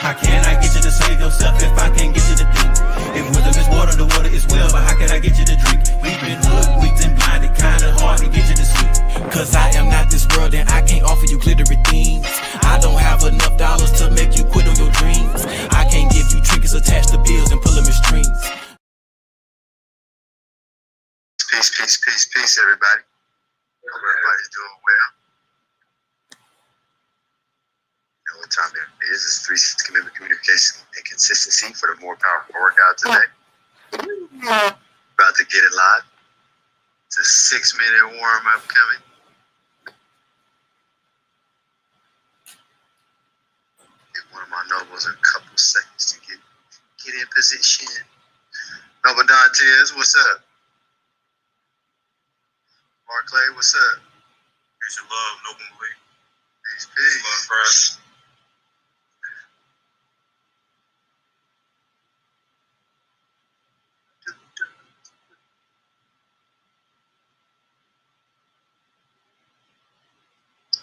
How can I get you to save yourself if I can't get you to think? If wisdom is water, the water is well, but how can I get you to drink? We've been hoodwinked and blinded, kinda hard to get you to see. Cause I am not this world and I can't offer you glittery things. I don't have enough dollars to make you quit on your dreams. I can't give you trinkets attached to bills and pull them in strings. Peace, peace, peace, peace, everybody. Hope everybody's doing well. You know what time it is? It's 3 commitment, communication, and consistency for the MoorPower workout today. About to get it live. It's a 6-minute warm-up coming. Give one of my nobles a couple seconds to get in position. Noble Dantes, what's up? Mark Clay, what's up? Peace and love, Noble Lee. Peace, peace. Love, friends.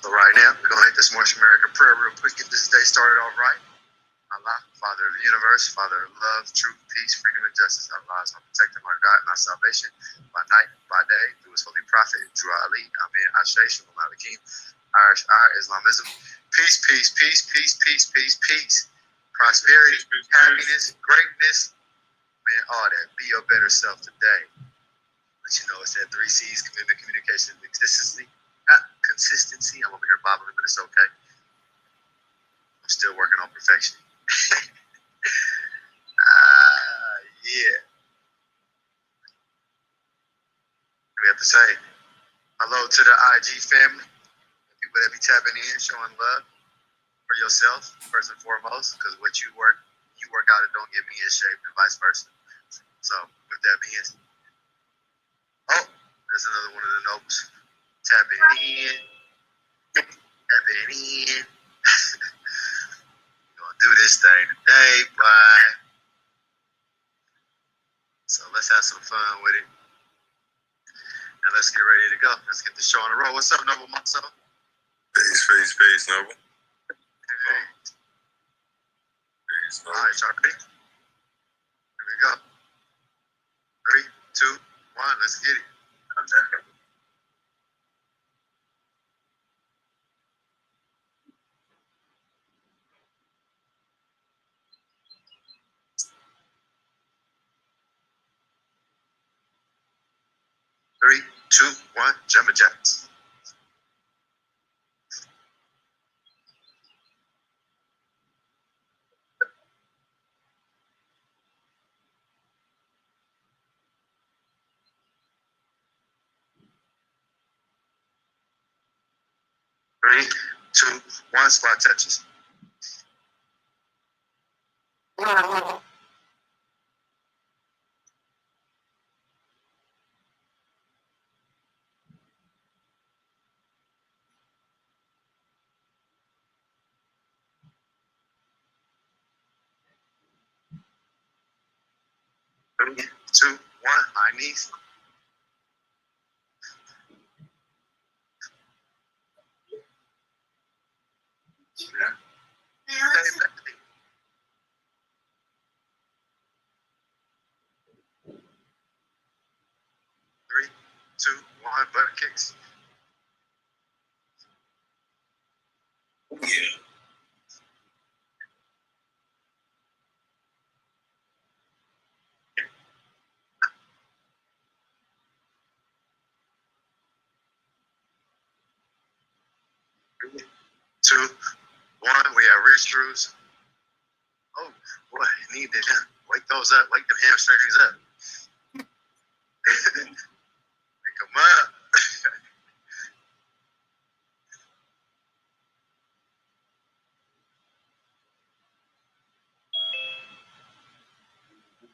All right, now we're going to hit this Morse American prayer real quick. Get this day started all right. Allah, Father of the universe, Father of love, truth, peace, freedom, and justice. Allah is my protector, my God, my salvation, by night, by day, through his holy prophet, Drew Ali, Amin, Ashe, Shalom Aleichem, Irish, Islamism. Peace, peace, peace, peace, peace, peace, peace. Prosperity, happiness, greatness, man, all that. Be your better self today. But you know, it's that 3 C's, commitment, communication, consistency. Consistency. I'm over here bobbling, but it's okay. I'm still working on perfection. Yeah. We have to say hello to the IG family, the people that be tapping in, showing love for yourself first and foremost, because what you work out, it don't get me in shape, and vice versa. So with that being said, there's another one of the nobles tapping in. Do this thing today, boy. So let's have some fun with it. And let's get ready to go. Let's get the show on the road. What's up, Noble Monso? Peace, peace, peace, Noble. Peace, All right, y'all ready? Here we go. 3, 2, 1, let's get it. Okay. 3, 2, 1, jumping jacks. Three, 2, 1, spot touches. 3, 2, 1, high knees. Three, 2, 1, butt kicks. Yeah. 2, 1, we have wrist screws. Oh, boy, need to wake those up, wake them hamstrings up. Wake them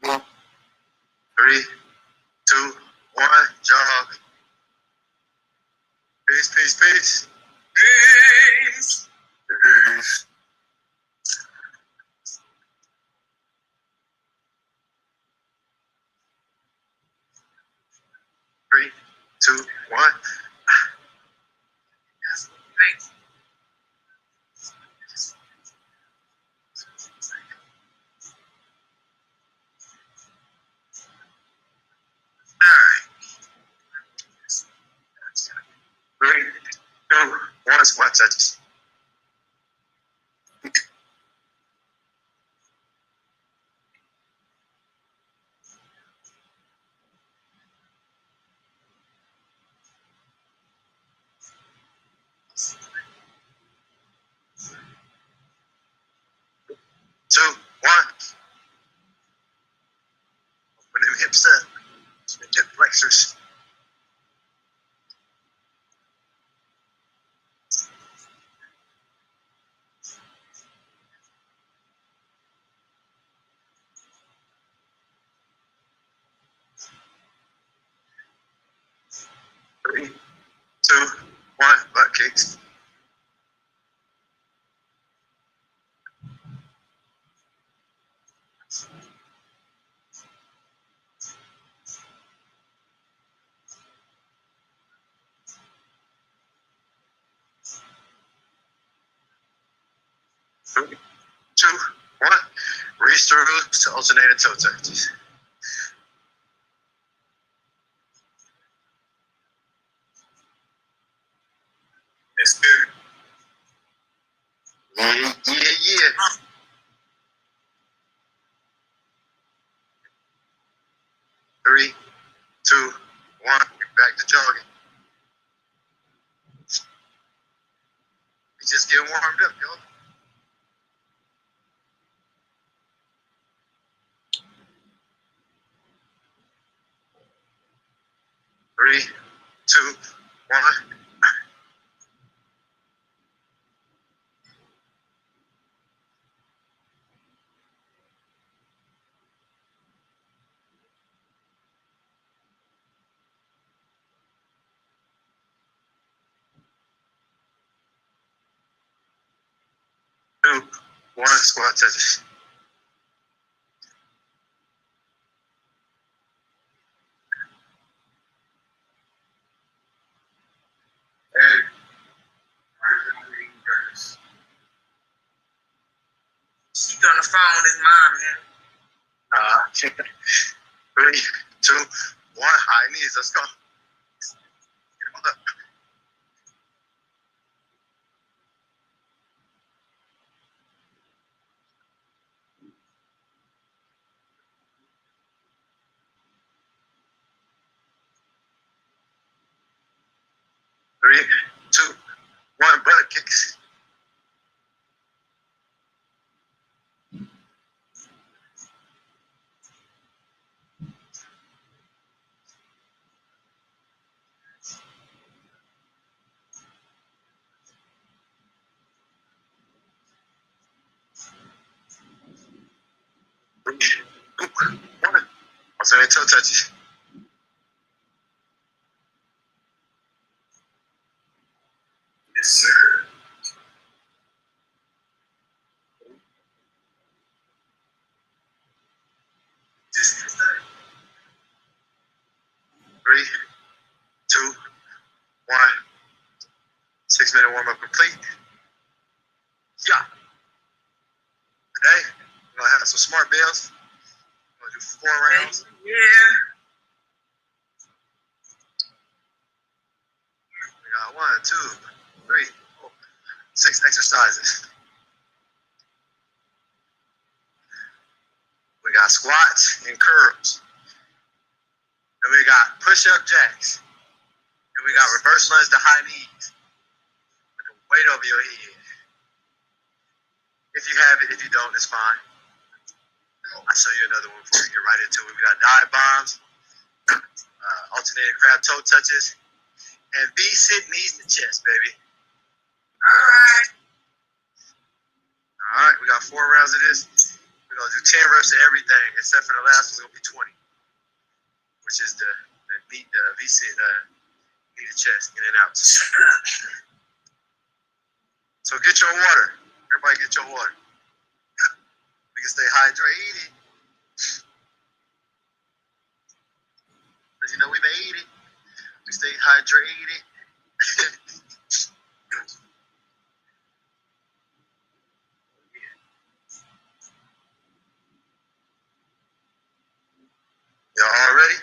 up. Three, 2, 1, jog. Peace, peace, peace. Peace. Peace. 3, 2, 1. Yes, thanks. 3, 2, 1. Reach through to alternating toe touches. That's good. Yeah. 3, 2, 1. Back to jogging. We just getting warmed up, yo. Three, 2, 1. 2, 1. Squat touches. She's on the phone with his mom, man. 3, 2, 1. High knees. Let's go. Get on up. 3, 2, 1. Butt kicks. Three, 2, 1. Alternate toe touches. Yes, sir. Three, 2, 1. 6-minute warm up complete. Yeah. Today, we're gonna have some smart bills. We're gonna do 4 rounds. Yeah. We got 1, 2, 3, 4, 6 exercises. We got squats and curls. Then we got push-up jacks. Then we got reverse lunge to high knees with the weight over your head. If you have it, if you don't, it's fine. I'll show you another one before we get right into it. We got dive bombs, alternating crab toe touches, and V-sit knees to chest, baby. All right, we got 4 rounds of this. We're going to do 10 reps of everything, except for the last one's going to be 20, which is the V-sit knee to chest, in and out. So get your water. Everybody get your water. We can stay hydrated. Because, you know, we made it. We stay hydrated. Y'all all ready?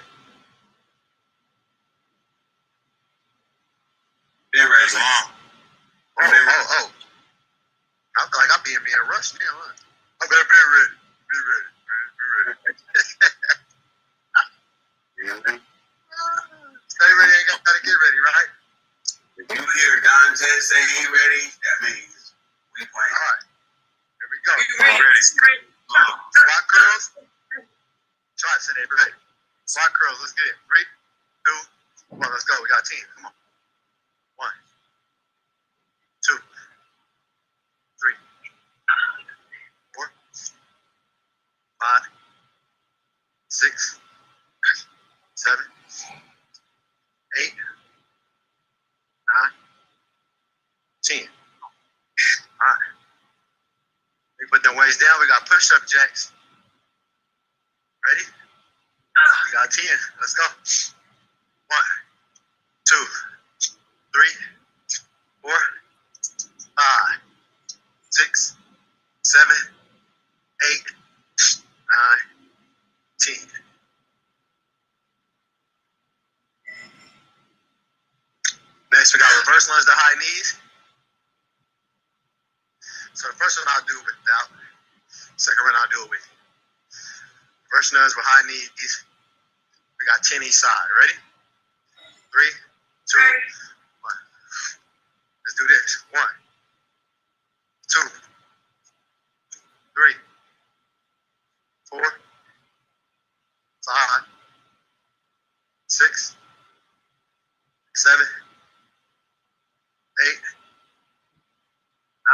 Been ready. Oh. I feel like I'm being rushed now, huh? I'm ready. Be ready. Stay ready, ain't gotta get ready, right? If you hear Dante say he ready, that means we playing. All right. Here we go. Ready. Squat curls. Try it today, ready. Squat curls, let's get it. 3, 2, 1, let's go. We got 10. Come on. 1, 2, 3, 4, 5, 6, 7, 8, 9, 10. All right. We put them weights down. We got push-up jacks. Ready? We got 10. Let's go. 1, 2, 3, 4, 5, 6, 7, 8, 9, 10. Next, we got reverse lunge to high knees. So the first one I'll do without. Second one I'll do it with. Reverse lunge with high knees. We got 10 each side. Ready? 3, 2, 1. Let's do this. 1, 2, 3, 4, 5, 6, 7, 8,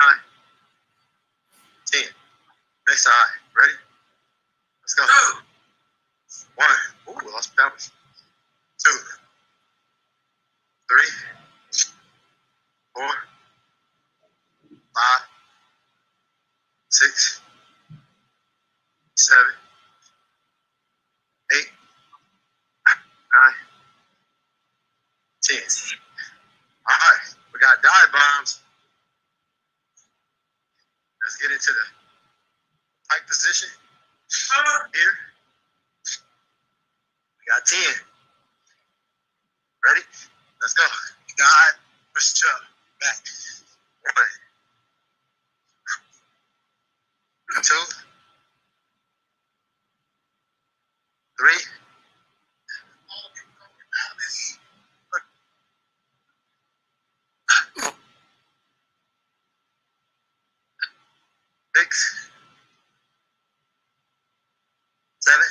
9, 10. Next side. Ready? Let's go. 1. Ooh, lost balance. 2, 3, 4, 5, 6, 7, 8, 9, 10. All right, we got dive bombs. Let's get into the pike position. Here. We got 10. Ready? Let's go. Dive, push up, back. 1, 2, 3, 6, 7,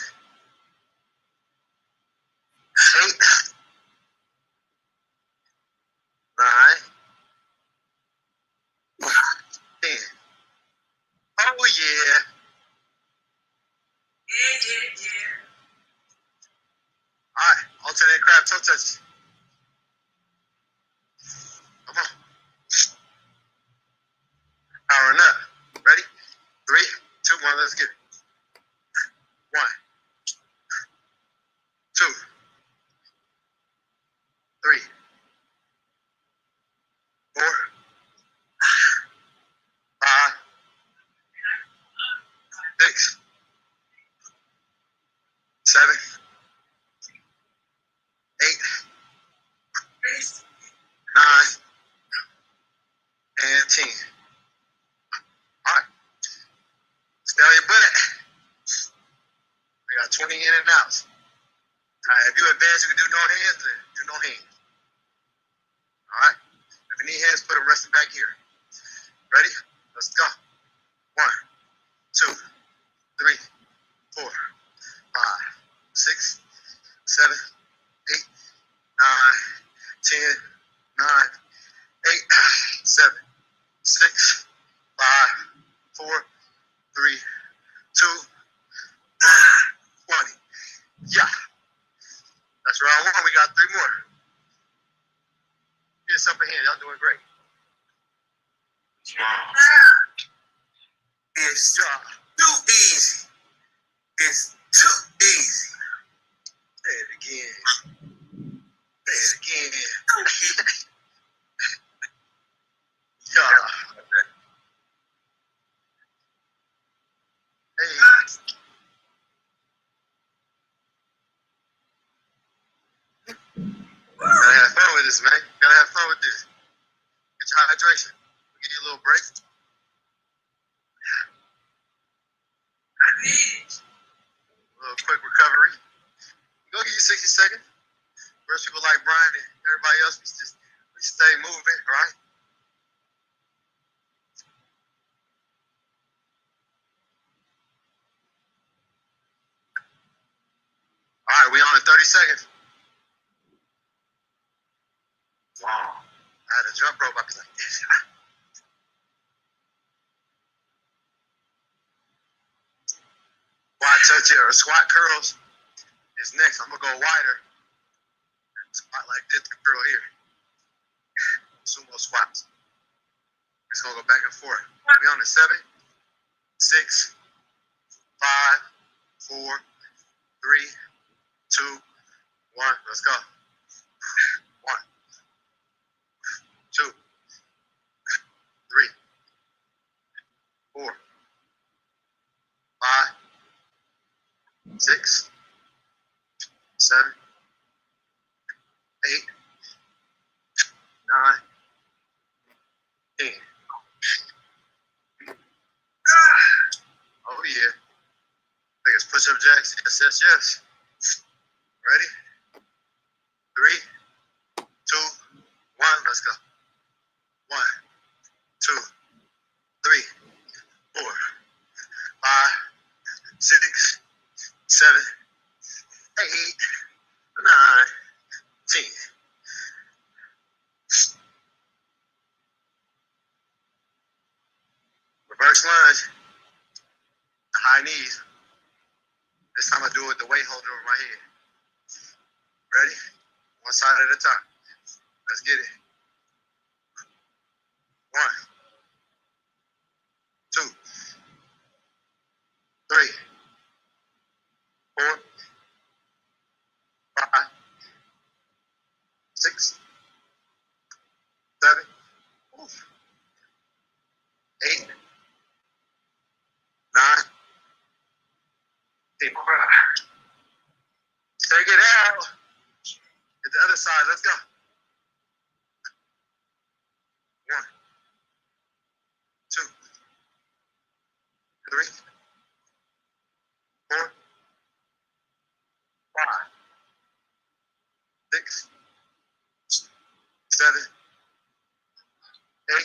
8, 9, 10. Oh yeah. All right, alternate crab toe touch. Come on. Powering up. Ready? 3, 2, 1, let's get it. 1, 2, 3, 4, 5, 6, 7, 8, 9, and 10. All right. Stay on your butt. We got 20 in and outs. All right, if you advance, you can do no hands, then do no hands. All right. If you need hands, put them resting back here. Ready? Let's go. 1, 2, 3, 4, 5, 6, 7, 8, 9, 10, 9, 8, 7, 6, 5, 4, 3, 2, 1, 20. Yeah. That's round 1. We got 3 more. Get us up ahead. Y'all doing great. It's too easy. It's too easy. Say it again. Say it again. Yeah. Hey. Gotta have fun with this, man. Gotta have fun with this. Get your hydration. We'll give you a little break. A little quick recovery. Go give you 60 seconds. First people like Brian and everybody else, we stay moving, right? All right, we on in 30 seconds. Wow. I had a jump rope, I'd be like this. Squat touch or squat curls is next. I'm gonna go wider. Squat like this, curl here. Sumo squats. We're just gonna go back and forth. We on the 7, 6, 5, 4, 3, 2, 1. Let's go. 1, 2, 3, 4, 5, 6, 7, 8, 9, 10. Oh yeah. I think it's push-up jacks. Yes, yes, yes. Ready? 3, 2, 1. Let's go. 1, 2, 3, 4, 5, 6, 7, 8, 9, 10. Reverse lunge. The high knees. This time I do it with the weight holder over my head. Ready? One side at a time. Let's get it. 1, 2, 3, 4, 5, 6, 7, 8, 9, 10. Take it out. Get the other side. Let's go. 1, 2, 3, 4, 5, 6, 7, 8,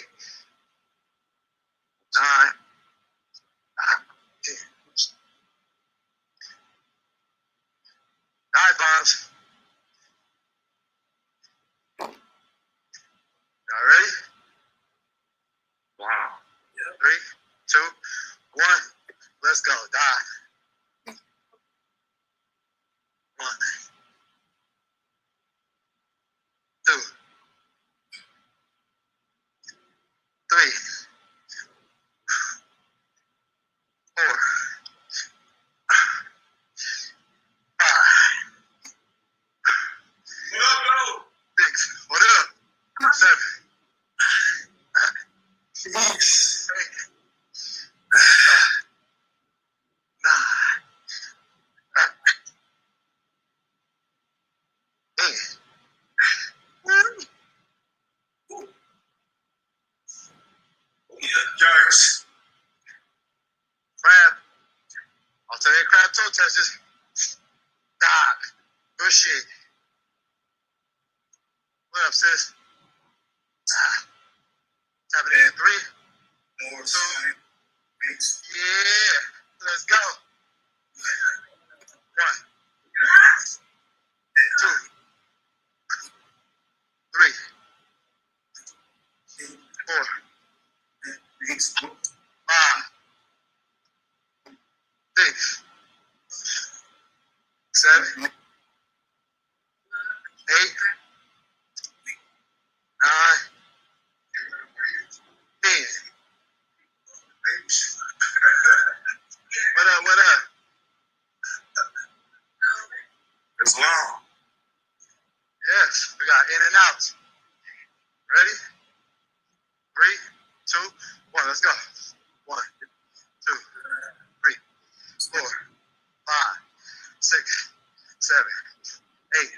9, 10. Dive bombs. Y'all ready? Wow. 3, 2, 1. Let's go. Dive. 1, 2, 3, 4, 5, 6. What up? 7, 8, 9, 10. Jerks. Crab. Alternate crab toe touches. Stop. Push it. What up, sis? Tapping in 3. More 2. time. Yeah. Let's go. 1, 2, 3, 4, 5, 6, 7, 8, 9, 10. What up? What up? It's long. Yes, we got in and out. Ready? 3, 2, 1. Let's go. 1, 2, 3, 4, 5, 6, 7, 8,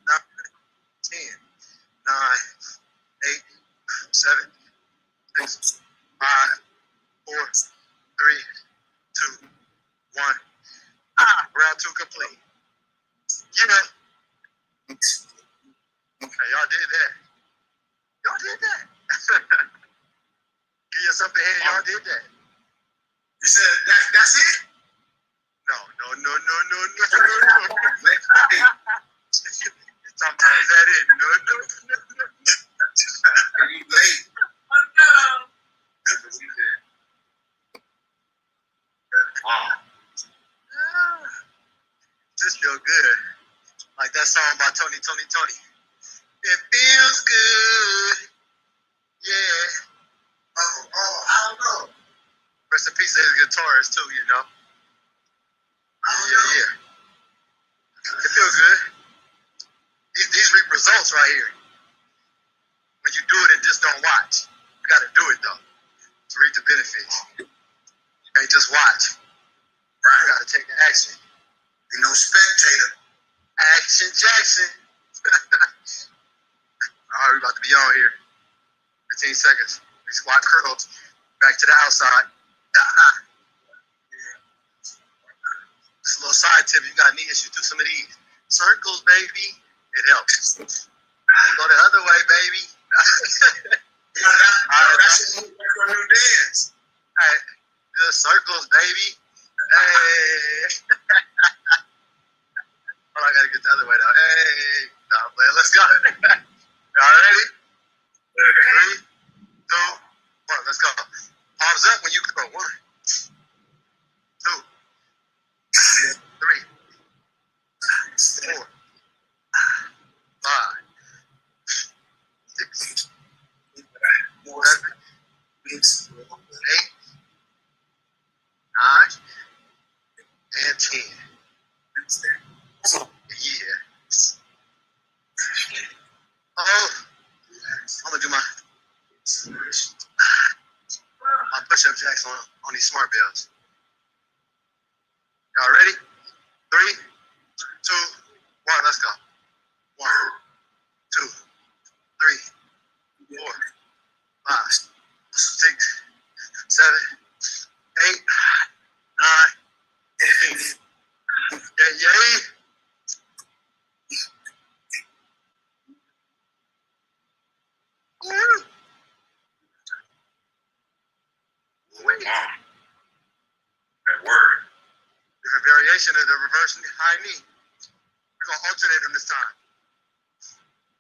9, 10, 9, 8, 7, 6, 5, 4, 3, 2, 1. Round 2 complete. Yeah. Okay, y'all did that. Y'all did that. Give yourself a hand. Y'all did that. You said that's it? No. Sometimes that is no. You late. That's what you said. Wow. This feel good. Like that song by Tony. It feels good. Yeah. Oh, I don't know. Rest in peace to his guitarist too, you know. Yeah. It feels good. These reap results right here. When you do it and just don't watch. You got to do it, though, to reap the benefits. You can't just watch. Right. You got to take the action. Ain't no spectator. Action Jackson. All right, we're about to be on here. 15 seconds. We squat curls. Back to the outside. Just a little side tip. You got knee issues. Do some of these. Circles, baby. It helps. And go the other way, baby. That's a new dance. All right. The circles, baby. Hey. Oh, I gotta get the other way though. Hey. No, man, let's go. Y'all ready? 3, 2, 1. Let's go. Palms up when you go. 1, 2, 3, 4, 5, 6, 7, 8, 9, and 10. Yeah. Oh, I'm gonna do my push-up jacks on these smart bells. Y'all ready? 3, 2, 1. Let's go. 1, 2, 3, 4, 5, 6, 7, 8, 9, 10. Yay. Woo. Wait. That word. Different variation of the reverse high knee. We're going to alternate them this time.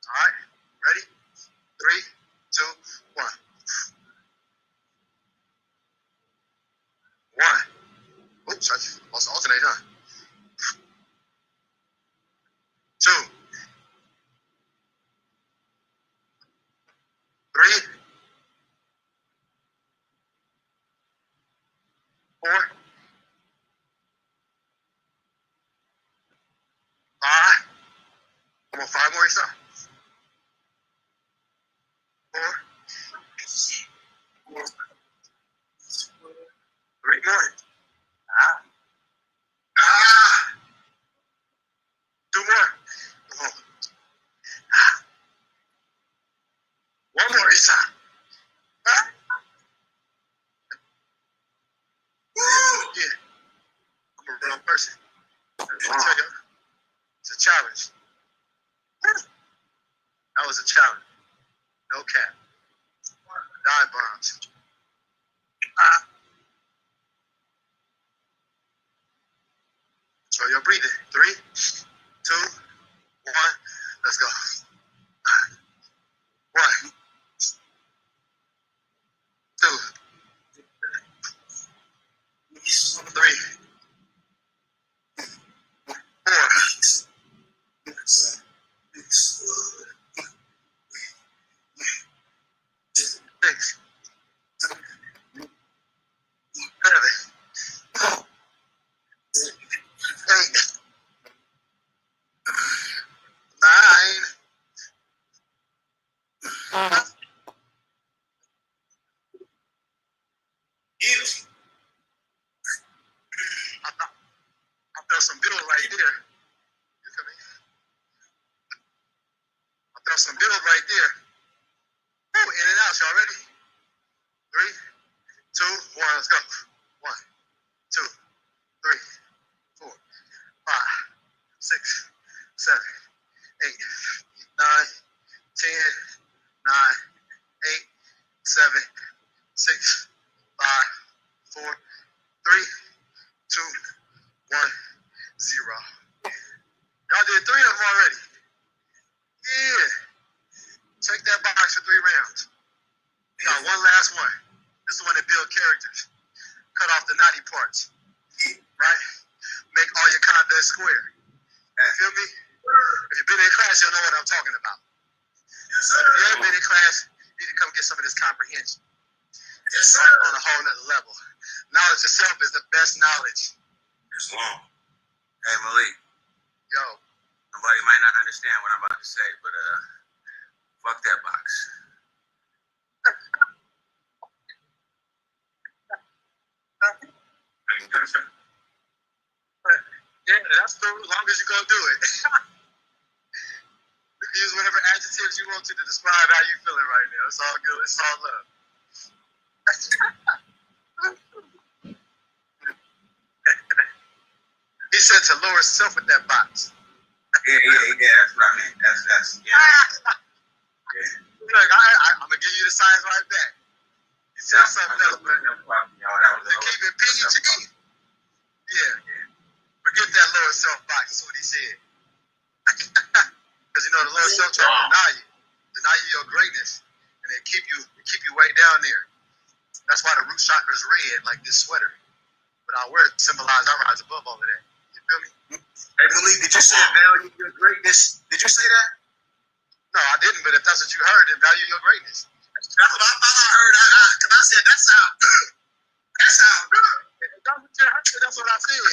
All right. Ready? 3, 2, 1. 1. Oops, I lost the alternate, huh? 2, 3, 4, 5. Come on, 5 more yourself. 4, 3 more. 2 more. Come on. 1 more each time. Yeah. I'm a real person. I tell you, it's a challenge. That was a challenge. No cap. Dive bombs. So you're breathing. 3, 2, 1. Let's go. 1, 2, 3, 4, 6, 7, 8, 9. I felt some build right there. You come in. I felt some build right there. Woo, in and out. Y'all ready? 3, 2, 1. Let's go. 1, 2, 3, 4, 5, 6, 7, 8, 9, 10, 9, 8, 7, 6, 5, 4, 3, 2, 1, 0. Y'all did 3 of them already. Yeah. Check that box for 3 rounds. We got one last one. This is the one that builds characters. Cut off the naughty parts. Right? Make all your conduct square. You feel me? If you've been in class, you'll know what I'm talking about. Yes, sir. If you haven't been in class, you need to come get some of this comprehension. Yes, sir. On a whole nother level. Knowledge itself is the best knowledge. It's long. Hey, Malik. Yo. Nobody might not understand what I'm about to say, but fuck that box. Yeah, that's cool. As long as you gonna do it. You can use whatever adjectives you want to describe how you feeling right now. It's all good. It's all love. He said to lower himself with that box. Yeah, that's what I meant. That's yeah. Look, I'm gonna give you the signs right back. He said something else, but to keep it PG. Yeah. Forget that lower self box. That's what he said. Because you know the lower self trying to deny you your greatness, and they keep you way down there. That's why the root chakra is red, like this sweater. But our words symbolize our rise above all of that. You feel me? Hey, Malik, did you say value your greatness? Did you say that? No, I didn't. But if that's what you heard, then value your greatness. That's what I thought I heard. Because I said that sounds good. That sounds good. That's what you heard. That's what I said.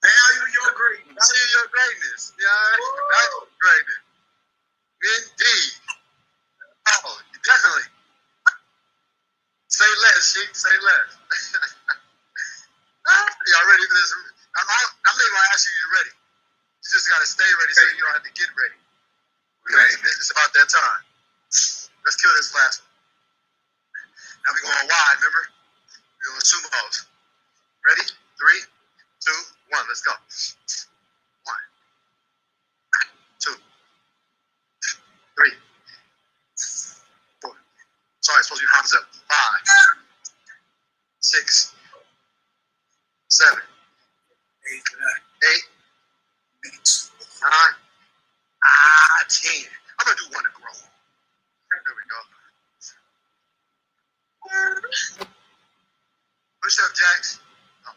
Value your greatness. Value your greatness. Yeah, value your greatness. Indeed. Oh, definitely. Say less, Sheik. Say less. Y'all ready for this? I'm not even gonna ask you. You ready? You just gotta stay ready so you don't have to get ready. Ready? It's about that time. Let's kill this last one. Now we're going wide. Remember? We're doing sumos. Ready? 3, 2, 1. Let's go. 1, 2, 3, 4. Sorry, it's supposed to be palms up. 5, 6, 7, 8, 9, 10. I'm gonna do one to grow. There we go. Push up, Jacks. Oh.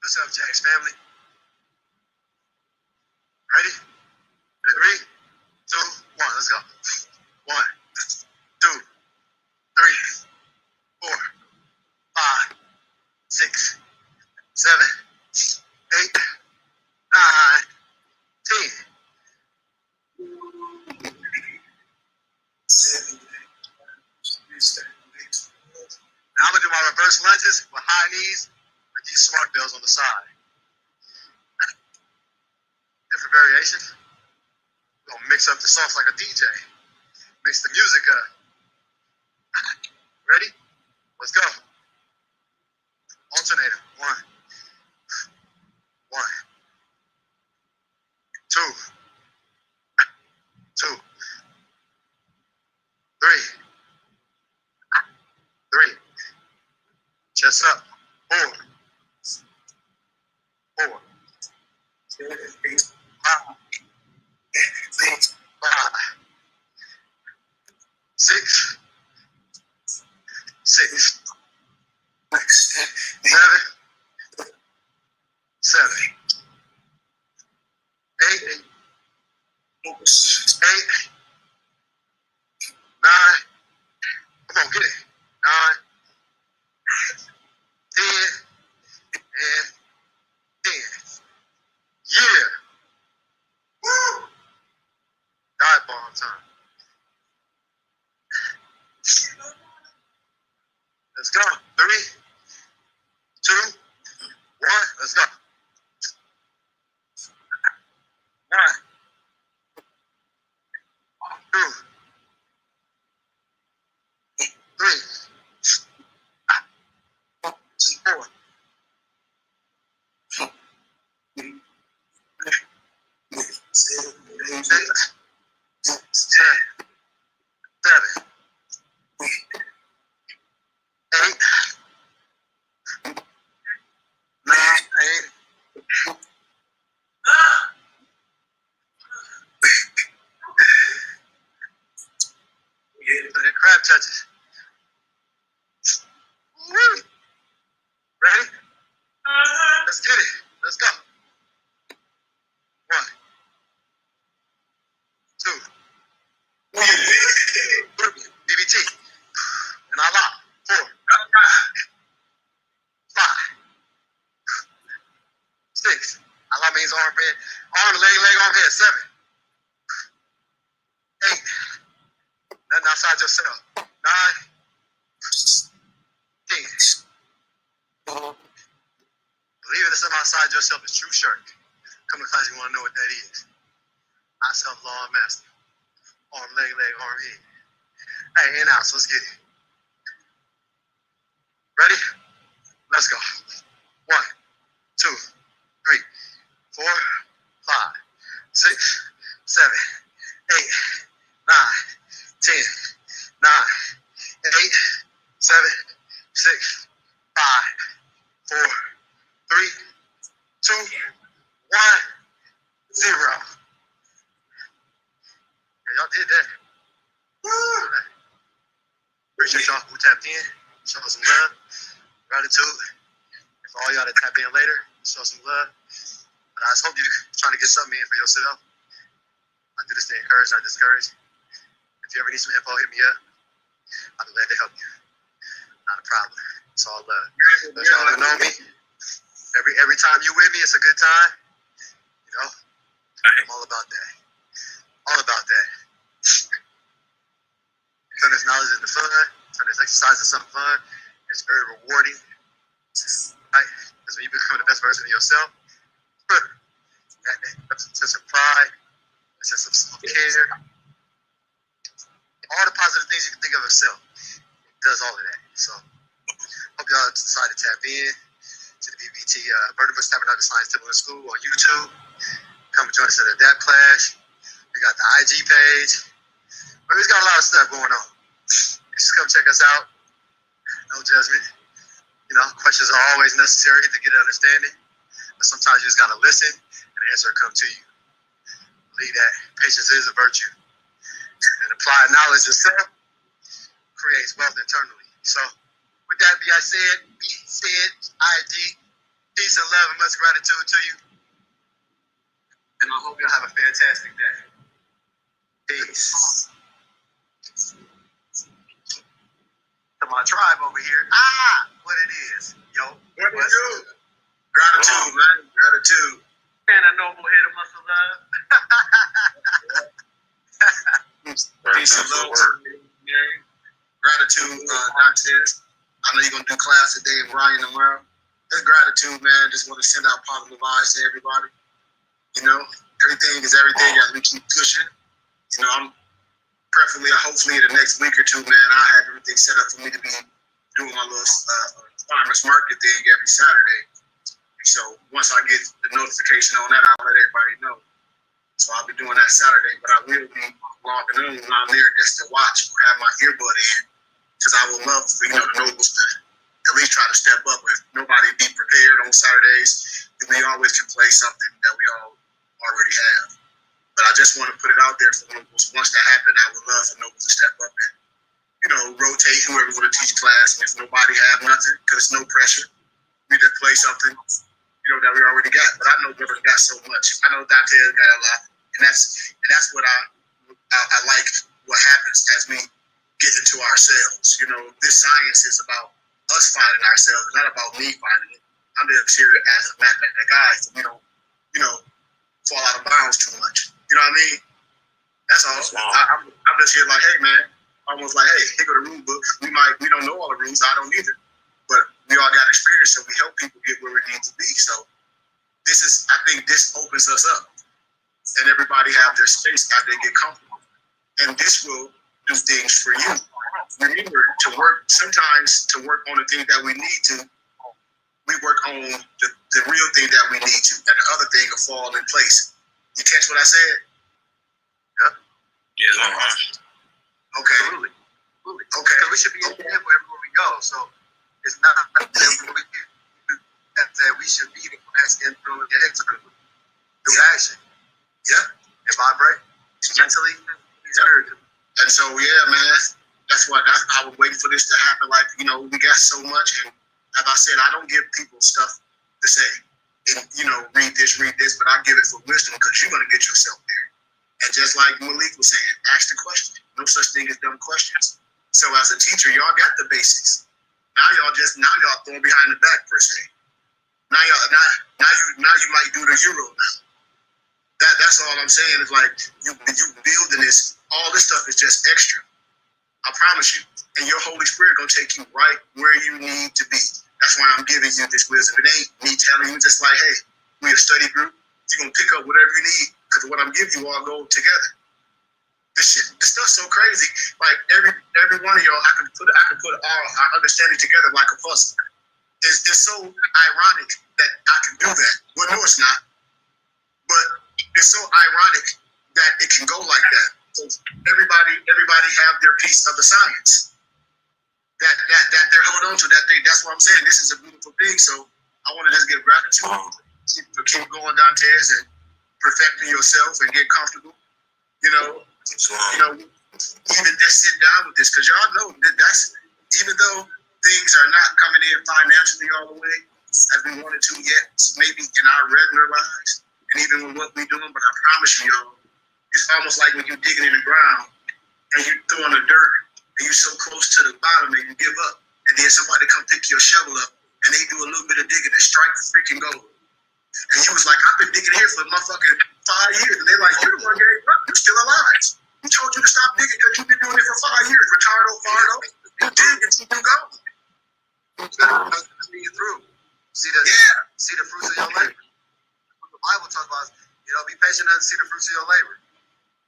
Push up, Jacks, family. Ready? 3, 2, 1. Let's go. 1, 2, 3, 4, 5, 6, 7, 8, 9, 10. Now I'm gonna do my reverse lunges with high knees with these smart bells on the side. Different variations. We're gonna mix up the sauce like a DJ. Mix the music up. Ready? Let's go. Alternator. 1, 1, 2, 2, 3, 3. Chest up. 4, 4, 5, 6, 6, 7, 8, 8, 9. Come on, get it. 9, 10, and 10. Yeah. Woo. Dive bomb time. Let's go. 3, 2, 1. Let's go. 1, 2, 3, 4, 6, 10, 7, 8, 9, 8. The crab touches. Woo. Ready? Let's get it. Let's go. 1, 2, 3. BBT. And I lock. 4, 5, 7, 8. Nothing outside yourself. 9, 10. Believing that something outside yourself is true shirt. Come to class, you want to know what that is. I self-law and master. Arm, leg, arm, head. Hey, in out, so let's get it. Ready? Let's go. 1, 2, 3, 4, 5, 6, 7, 8, 9, 10, 9, 8, 7, 6, 5, 4, 3, 2, 1, 0. Yeah, y'all did that. Woo! Appreciate y'all who tapped in. Show some love, gratitude. And for all y'all that tap in later, show some love. But I just hope you're trying to get something in for yourself. I do this to encourage, not discourage. If you ever need some info, hit me up. I'll be glad to help you. Not a problem. It's all love. Those y'all that know me, every time you with me, it's a good time. You know, I'm all about that. All about that. Turn this knowledge into fun. Turn this exercise into something fun. It's very rewarding. Right? Because when you become the best version of yourself, that sense of pride, a sense of self-care, all the positive things you can think of yourself, it does all of that. So, hope y'all decide to tap in to the BBT Vertebrate Tabernacle Science Temple and School on YouTube. Come join us at the DAP class. We got the IG page. We've got a lot of stuff going on. Just come check us out. No judgment. You know, questions are always necessary to get an understanding. But sometimes you just got to listen and the answer will come to you. Believe that patience is a virtue. And applied knowledge yourself creates wealth internally. So, with that being said, IG, peace and love and much gratitude to you. And I hope you'll have a fantastic day. Peace. To my tribe over here. What it is. Yo, what's good? Gratitude, man. Gratitude. And a noble head of muscle love. Peace and love to you. Gratitude, Dantes. I know you're going to do class today and Ryan tomorrow. It's gratitude, man. Just want to send out positive vibes to everybody. You know, everything is everything as we keep pushing. You know, I'm preferably, hopefully, in the next week or two, man, I have everything set up for me to be doing my little farmers market thing every Saturday. So once I get the notification on that, I'll let everybody know. So I'll be doing that Saturday, but I will be logging in when I'm there just to watch or have my earbud in, because I would love for, the nobles to at least try to step up. If nobody be prepared on Saturdays, then we always can play something that we all already have. But I just want to put it out there for nobles. Once that happens, I would love for nobles to step up and, rotate whoever's going to teach class. And if nobody have nothing, because it's no pressure, we just play something, that we already got. But I know we already got so much. I know Dante got a lot, and that's what I like. What happens as we get into ourselves. This science is about us finding ourselves, not about me finding it. I'm just here as a mathematical guy, so we don't, fall out of bounds too much. You know what I mean? That's all. I'm just here like, hey man, almost like, hey, here go the rule book. We don't know all the rules. I don't either, but we all got experience, so we help people get where we need to be. So I think this opens us up, and everybody have their space after they get comfortable, and this will do things for you. Remember to work on the thing that we need to. We work on the real thing that we need to, and the other thing will fall in place. You catch what I said? Yep. Yeah. Okay. Absolutely. Okay. Because we should be in there wherever we go. So it's not that we should be the class internal and external. Do action. Yeah. And vibrate mentally, spiritually. And so man, I was waiting for this to happen. Like, we got so much, and as I said, I don't give people stuff to say, and, read this, but I give it for wisdom, because you're going to get yourself there. And just like Malik was saying, ask the question. No such thing as dumb questions. So as a teacher, y'all got the basics. Now y'all throwing behind the back per se. Now you might do the Euro now. That's all I'm saying. Is like you building this. All this stuff is just extra. I promise you. And your Holy Spirit gonna take you right where you need to be. That's why I'm giving you this wisdom. It ain't me telling you just like, hey, we a study group. You're gonna pick up whatever you need because what I'm giving you all go together. This stuff's so crazy. Like every one of y'all, I could put all our understanding together like a puzzle. It's so ironic that I can do that. Well, no, it's not. But it's so ironic that it can go like that. So everybody have their piece of the science that they're holding on to. That's what I'm saying. This is a beautiful thing. So I want to just give gratitude to keep going, Dantes, and perfecting yourself and get comfortable. Even just sit down with this, because y'all know that's even though things are not coming in financially all the way as we wanted to yet, maybe in our regular lives, and even with what we're doing. But I promise you, y'all, it's almost like when you're digging in the ground and you're throwing the dirt and you're so close to the bottom and you give up, and then somebody come pick your shovel up and they do a little bit of digging and strike the freaking gold. And you was like, I've been digging here for motherfucking 5 years. And they're like, you're the one getting up. You're still alive. We told you to stop digging because you've been doing it for 5 years. Retardo, fardo. You dig until you go. See you through. See the fruits of your labor. The Bible talks about, be patient and see the fruits of your labor.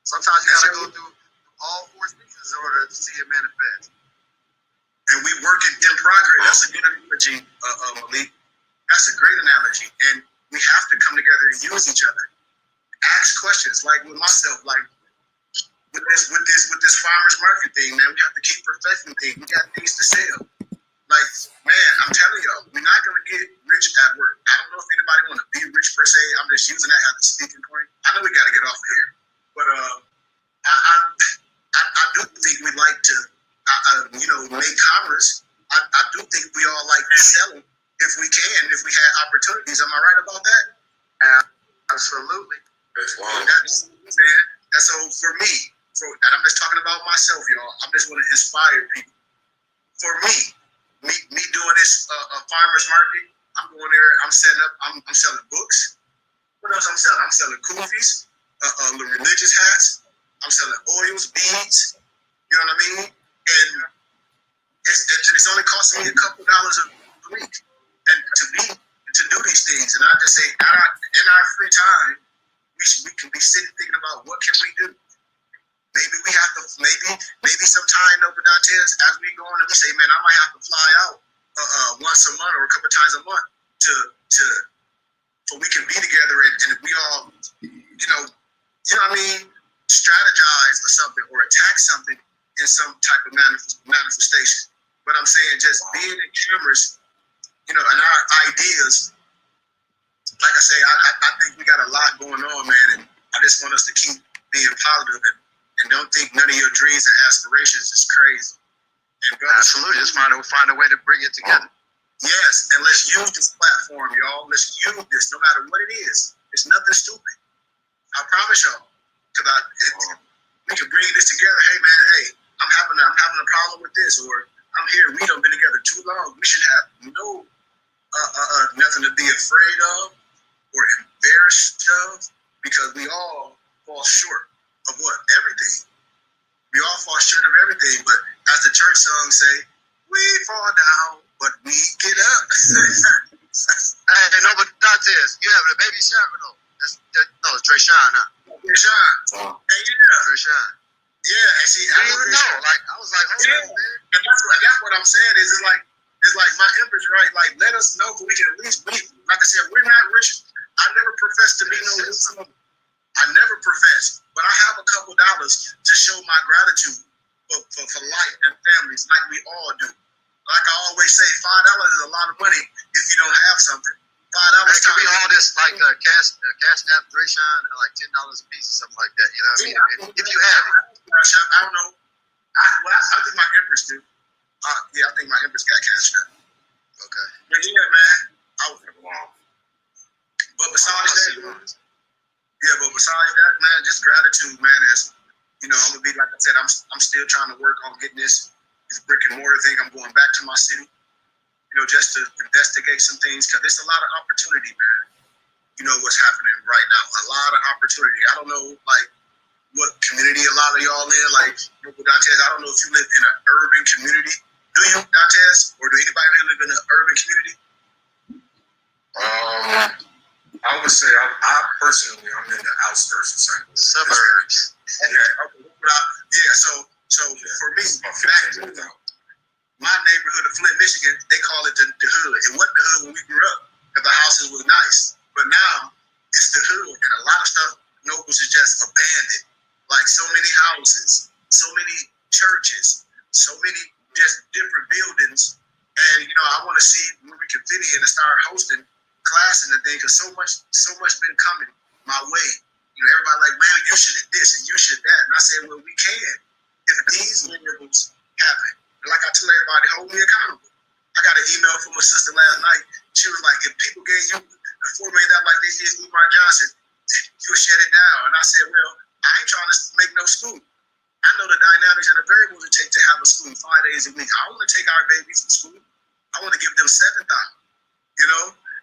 Sometimes you gotta go through all 4 seasons in order to see it manifest. And we work in progress. That's a good analogy, Malik. That's a great analogy. And we have to come together and use each other. Ask questions, like with myself, like with this farmers market thing, man. We have to keep perfecting things. We got things to sell. Like, man, I'm telling y'all, we're not gonna get rich at work. I don't know if anybody want to be rich per se. I'm just using that as a speaking point. I know we got to get off of here, but I do think we like to, make commerce. I do think we all like selling if we can, if we had opportunities. Am I right about that? Absolutely. And so for me, and I'm just talking about myself, y'all. I'm just going to inspire people. For me doing this farmers market, I'm going there. I'm setting up. I'm selling books. What else I'm selling? I'm selling kufis, the religious hats. I'm selling oils, beads. You know what I mean? And it's only costing me a couple dollars a week, and to do these things. And I just say, in our free time, we can be sitting thinking about what can we do. Maybe we have to, maybe sometime over Dantes, as we go on and we say, man, I might have to fly out once a month or a couple times a month so we can be together and we all, strategize or something or attack something in some type of manifestation. But I'm saying just being in cameras, and our ideas, like I say, I think we got a lot going on, man, and I just want us to keep being positive and don't think none of your dreams and aspirations is crazy. And brother, absolutely, just find a way to bring it together. Yes, and let's use this platform, y'all. Let's use this, no matter what it is. It's nothing stupid. I promise y'all, because we can bring this together. Hey, man, I'm having a problem with this, or I'm here. We don't been together too long. We should have no nothing to be afraid of or embarrassed of, because we all fall short of what? Everything. We all fall short of everything, but as the church song say, we fall down, but we get up. Hey, no, but Dantes, you having a baby shower? No, it's Trayshawn, huh? Trayshawn. Hey, Trayshawn. Yeah, and see, I didn't even know. Like, I was like, man. And that's what I'm saying is, it's like my empress, right? Like, let us know so we can at least be. Like I said, we're not rich. I never professed to be no. I never professed, but I have a couple dollars to show my gratitude for life and families, like we all do. Like I always say, $5 is a lot of money if you don't have something. $5 it could be all this like cash app, Trayshawn, like $10 a piece or something like that. You know what I mean? If you have it. I don't know. I think my empress do. I think my empress got cash app. Okay. But yeah, man. But besides that, man, just gratitude, man. As I'm gonna be, like I said, I'm still trying to work on getting this brick and mortar thing. I'm going back to my city, just to investigate some things, because there's a lot of opportunity, man. what's happening right now. A lot of opportunity. I don't know, like, what community a lot of y'all in. Like, Dantes, I don't know if you live in an urban community. Do you, Dantes? Or do anybody here live in an urban community? I would say I personally, I'm in the outskirts of St. Louis. Suburbs. Okay. So for me, back in my neighborhood of Flint, Michigan, they call it the hood. It wasn't the hood when we grew up because the houses was nice. But now it's the hood, and a lot of stuff, Nobles is just abandoned. Like so many houses, so many churches, so many just different buildings. And I want to see where we can fit in and start hosting classes and things, because so much been coming my way. Everybody like, man, you should this and you should that. And I said, well, we can if these miracles happen. And like I tell everybody, hold me accountable. I got an email from my sister last night. She was like, if people gave you the $4 million like they did Umar Johnson, you'll shut it down. And I said, well, I ain't trying to make no school. I know the dynamics and the variables it takes to have a school 5 days a week. I want to take our babies to school. I want to give them 7,000.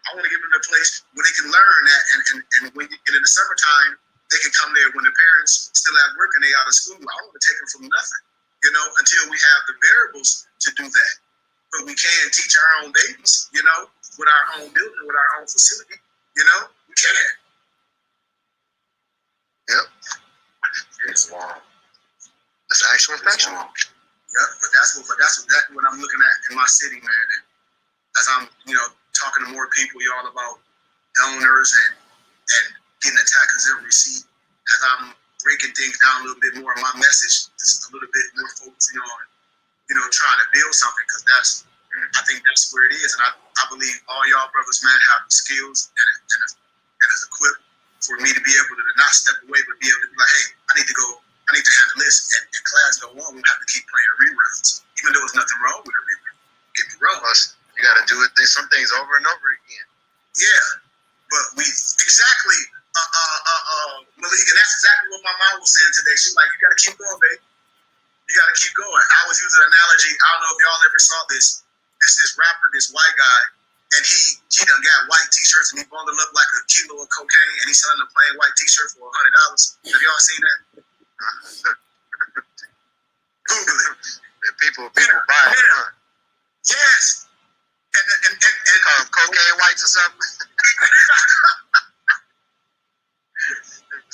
I want to give them a place where they can learn that. And when in the summertime, they can come there when the parents still at work and they out of school. I want to take them from nothing, until we have the variables to do that. But we can teach our own babies, with our own building, with our own facility. We can. Yep. It's long. That's actual factual. Yep. But that's exactly what I'm looking at in my city, man. And as I'm, talking to more people, y'all, about donors and getting a tax exempt receipt, as I'm breaking things down a little bit more, my message is a little bit more focusing on, trying to build something, because I think that's where it is. And I believe all y'all brothers, man, have the skills and is equipped for me to be able to not step away, but be able to be like, hey, I need to handle this. And class go on, we have to keep playing reruns, even though there's nothing wrong with a rerun. Get me wrong. Plus, you got to do it. Some things over and over again. Yeah, but exactly, Malik, and that's exactly what my mom was saying today. She's like, you got to keep going, babe. You got to keep going. I was using an analogy. I don't know if y'all ever saw this. This rapper, this white guy, and he done got white T-shirts and he bundled up like a kilo of cocaine, and he's selling a plain white T-shirt for $100. Have y'all seen that? Google it. And people buy it, huh? Yes. And call them cocaine whites or something.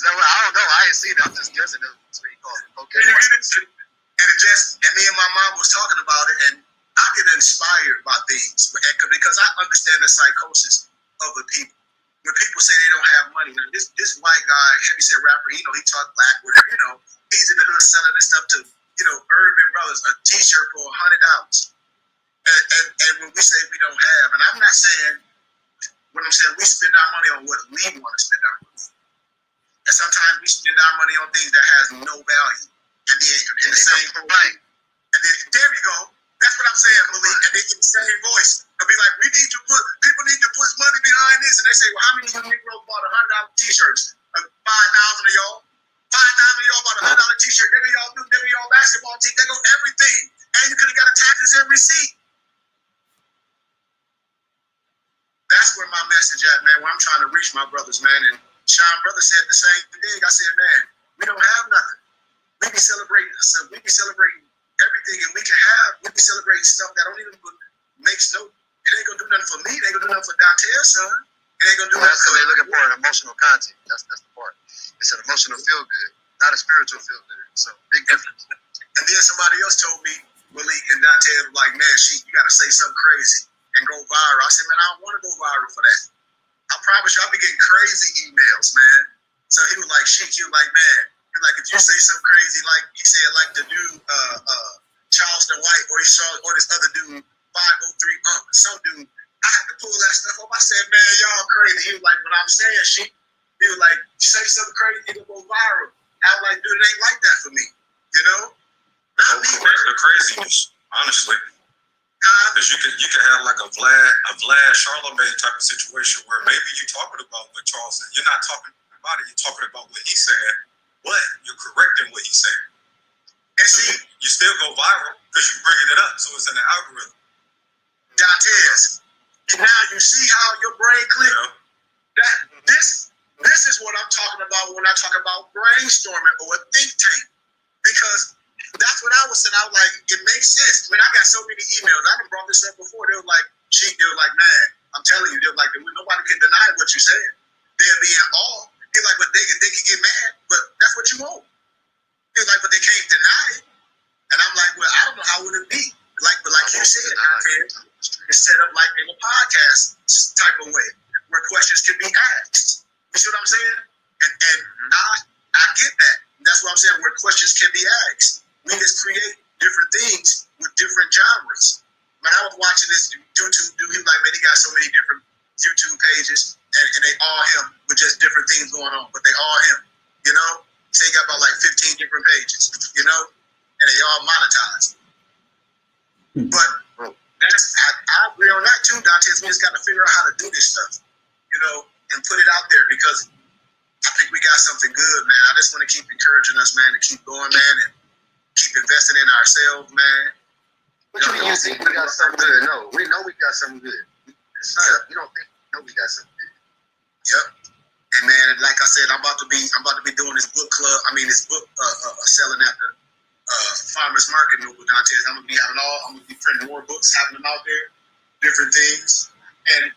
I don't know. I ain't seen it. I'm just guessing. That's what you call them, cocaine whites. And me and my mom was talking about it, and I get inspired by things because I understand the psychosis of the people. When people say they don't have money, now this white guy, heavyset rapper, he talk black, whatever, he's in the hood selling this stuff to, urban brothers, a T-shirt for $100. And when we say we don't have, and I'm not saying, when I'm saying we spend our money on what we want to spend our money on. And sometimes we spend our money on things that has no value. And then in the same way, and then there you go. That's what I'm saying, Malik. And they in the same voice, I'll be like, people need to put money behind this. And they say, well, how many of you Negroes bought $100 T-shirts? 5,000 of y'all. 5,000 of y'all bought a $100 T-shirt. There go y'all do. There go y'all basketball team. There go everything. And you could have got a tax exempt receipt. That's where my message at, man. Where I'm trying to reach my brothers, man. And Sean brother said the same thing. I said, man, we don't have nothing. We be celebrating everything, and we be celebrating stuff that don't even makes no. It ain't gonna do nothing for me. It ain't gonna do nothing for Dante's son. It ain't gonna do nothing. That's because they're looking for an emotional content. That's the part. It's an emotional feel good, not a spiritual feel good. So big difference. And then somebody else told me, Malik and Dante was like, man, you gotta say something crazy and go viral. I said, man, I don't want to go viral for that. I promise you, I'll be getting crazy emails, man. So he was like, he was like, man, like if you say something crazy, like he said, like the dude Charleston White, or this other dude 503 some dude, I had to pull that stuff up. I said, man, y'all crazy. He was like, what I'm saying, he was like, say something crazy, it'll go viral. I was like, dude, it ain't like that for me, Not me, man. The craziness, honestly. Because you can have like a Vlad Charlemagne type of situation where maybe you're talking about what Charles said. You're not talking about it. You're talking about what he said, but you're correcting what he said. And so see, you still go viral because you're bringing it up. So it's in the algorithm. Dantes, now you see how your brain clicked. Yeah. This is what I'm talking about when I talk about brainstorming or a think tank. Because that's what I was saying. I was like, it makes sense. I mean, I got so many emails. I done brought this up before. They were like, man, I'm telling you, they're like, nobody can deny what you said. They'll be in awe. He's like, but they can get mad, but that's what you want. He's like, but they can't deny it. And I'm like, well, I don't know how would it be. But like you said, it's set up like in a podcast type of way where questions can be asked. You see what I'm saying? And I get that. That's what I'm saying, where questions can be asked. We just create different things with different genres. When I was watching this YouTube dude, he was like, man, he got so many different YouTube pages, and they all him with just different things going on, but they all him, you know? So he got about like 15 different pages, you know? And they all monetized. But I agree on that too, Dantes. We just got to figure out how to do this stuff, you know, and put it out there because I think we got something good, man. I just want to keep encouraging us, man, to keep going, man, and keep investing in ourselves, man. What you mean you think we got something good? No, we know we got something good. It's not, you don't think we got something good. Yep. And man, like I said, I'm about to be doing this book club. I mean, this book selling at the farmers market with Dantes. I'm gonna be printing more books, having them out there, different things, and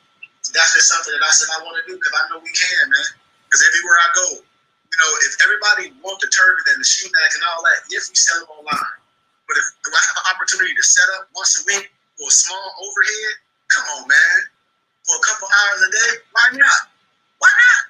that's just something that I said I want to do because I know we can, man. Because everywhere I go, you know, if everybody want the turkey and the sheep bags and all that, yes, we sell them online. But if I have an opportunity to set up once a week for a small overhead, come on, man, for a couple hours a day, why not? Why not?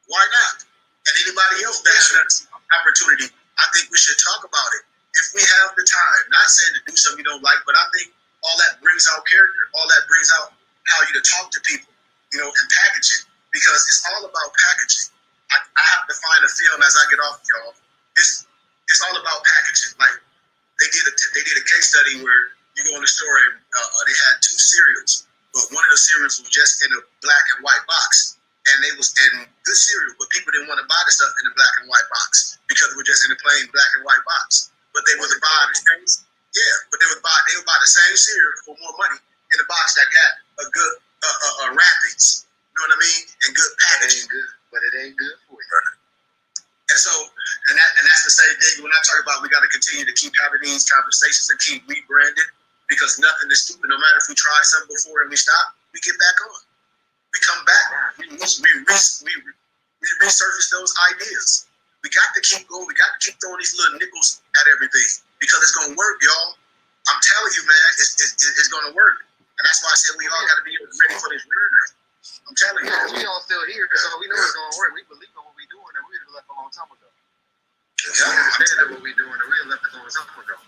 Why not? And anybody else that has an opportunity, I think we should talk about it. If we have the time, not saying to do something you don't like, but I think all that brings out character. All that brings out how you to talk to people, you know, and package it. Because it's all about packaging. I have to find a film as I get off, y'all. It's all about packaging. Like they did a case study where you go in the store and they had two cereals, but one of the cereals was just in a black and white box, and they was in good cereal, but people didn't want to buy the stuff in the black and white box because it was just in a plain black and white box. But they would buy the same, but they would buy the same cereal for more money in a box that got a good wrappings. You know what I mean? And good packaging. But it ain't good for you. And so, and that's the same thing when I talk about we got to continue to keep having these conversations and keep rebranding because nothing is stupid. No matter if we try something before and we stop, we get back on. We come back. We resurface those ideas. We got to keep going. We got to keep throwing these little nickels at everything because it's going to work, y'all. I'm telling you, man, it's going to work. And that's why I said we all got to be ready for this journey. I'm telling you. We all still here, so we know it's going to work. We believe in what we're doing, and we left a long time ago. Yeah, we understand what we're doing, and we left a long time ago.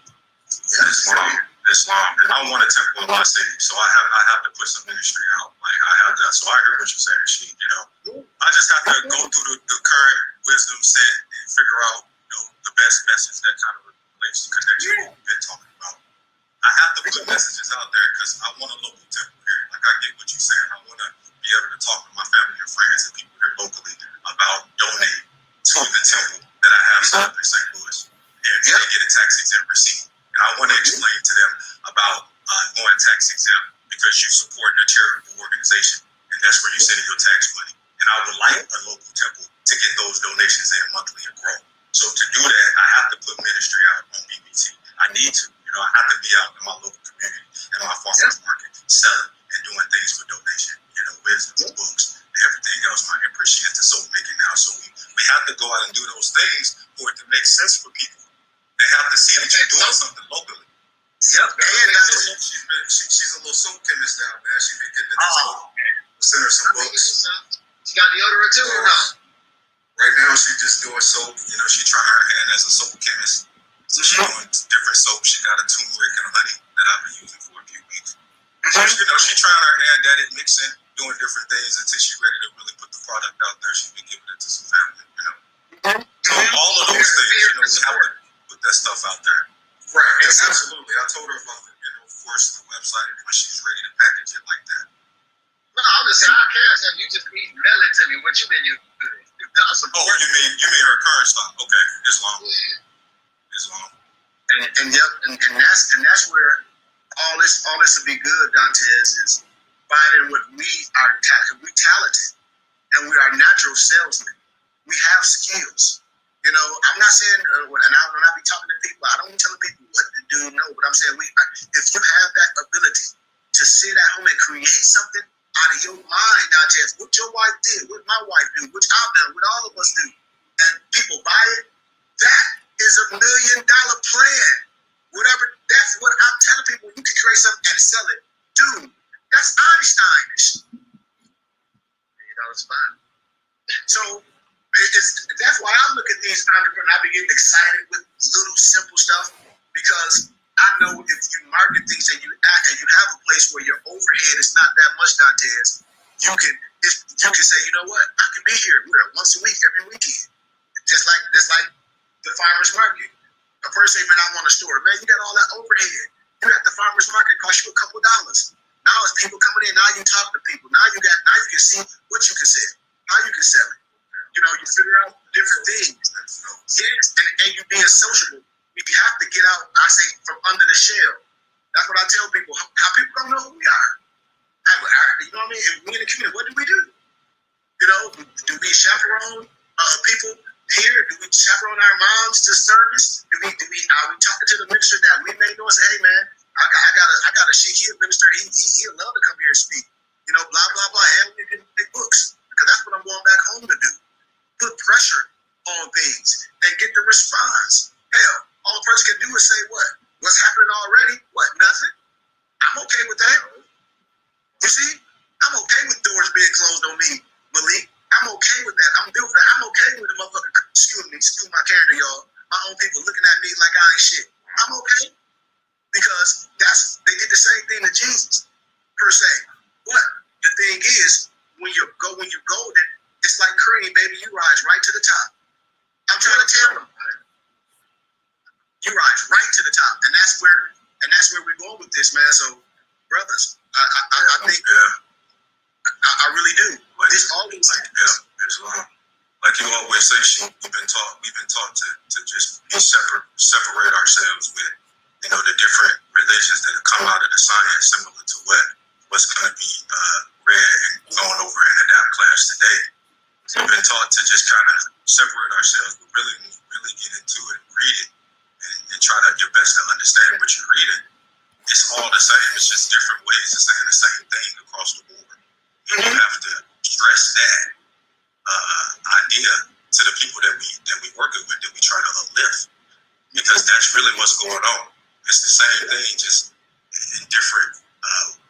Islam, and I want a temple in my city, so I have to put some ministry out. Like I have that, so I hear what you're saying, She. You know, I just have to go through the current wisdom set and figure out, you know, the best message that kind of relates to connection we've been talking about. I have to put messages out there because I want a local temple here. Like I get what you're saying. I want to be able to talk to my family and friends and people here locally about donating to the temple that I have set up in St. Louis and get a tax exempt receipt. And I want to explain to them about going tax exempt because you're supporting a charitable organization, and that's where you're sending your tax money. And I would like a local temple to get those donations in monthly and grow. So to do that, I have to put ministry out on BBT. I need to. You know, I have to be out in my local community and my farmers market selling and doing things for donation. You know, wisdom, books, and everything else. My empress, she is the soap making now. So we have to go out and do those things for it to make sense for people. They have to see that you're doing something locally. Yep, and she's a little soap chemist now, man. She's been getting into soap. We'll send her some books. She got deodorant too or not? Right now, she's just doing soap. You know, she's trying her hand as a soap chemist. So she's doing different soap. She got a turmeric and a honey that I've been using for a few weeks. So, you know, she's trying her hand at it, mixing, doing different things until she's ready to really put the product out there. She's been giving it to some family, you know. So all of those things, you know, we have to put that stuff out there. Right. Yes, absolutely. I told her about the, you know, of course, the website when she's ready to package it like that. No, I'm just saying, I care. You just email it to me. What you mean you do it? Oh, you mean her current stock? Okay, Islam. Islam. And that's where all this will be good, Dantes, is finding what we are talented, and we are natural salesmen. We have skills. You know, I'm not saying, and when I be talking to people, I don't be telling people what to do, no, but I'm saying if you have that ability to sit at home and create something out of your mind, Dantes, what your wife did, what my wife do, what I've done, what all of us do, and people buy it, that is $1 million plan. Whatever, that's what I'm telling people. You can create something and sell it. Dude, that's Einsteinish. You know, it's fine. So that's why I look at these entrepreneurs. I be getting excited with little simple stuff because I know if you market things and you have a place where your overhead is not that much, Dantes, you can say, you know what, I can be here once a week, every weekend, just like the farmers market. A person say, man, I want a store. Man, you got all that overhead. You at the farmers market, cost you a couple dollars. Now it's people coming in. Now you talk to people. Now you can see what you can sell, how you can sell it. You know, you figure out different things. Yes, and you being sociable. We have to get out, I say, from under the shell. That's what I tell people. How people don't know who we are. You know what I mean? If we in the community, what do we do? You know, do we chaperone people here? Do we chaperone our moms to service? Are we talking to the minister that we may know and say, hey man, I got a shit here minister. He'll love to come here and speak. You know, blah blah blah. And we get big books because that's what I'm going back home to do. Put pressure on things and get the response. Hell, all a person can do is say what? What's happening already? What? Nothing. I'm okay with that. You see, I'm okay with doors being closed on me, Malik. I'm okay with that. I'm built for that. I'm okay with the motherfucker, excuse my character, y'all. My own people looking at me like I ain't shit. I'm okay. Because they did the same thing to Jesus, per se. But the thing is, when you're golden, it's like cream, baby, you rise right to the top. I'm trying to tell them. You rise right to the top. And that's where we're going with this, man. So, brothers, I think I really do. It's always like you always say, we've been taught to just separate ourselves with, you know, the different religions that have come out of the science, similar to what's going to be read and going over in the DAP class today. So we've been taught to just kind of separate ourselves, but really get into it, read it, and try to your best to understand what you're reading. It's all the same. It's just different ways of saying the same thing across the board. And you have to stress that idea to the people that we working with, that we try to uplift, because that's really what's going on. It's the same thing, just in different,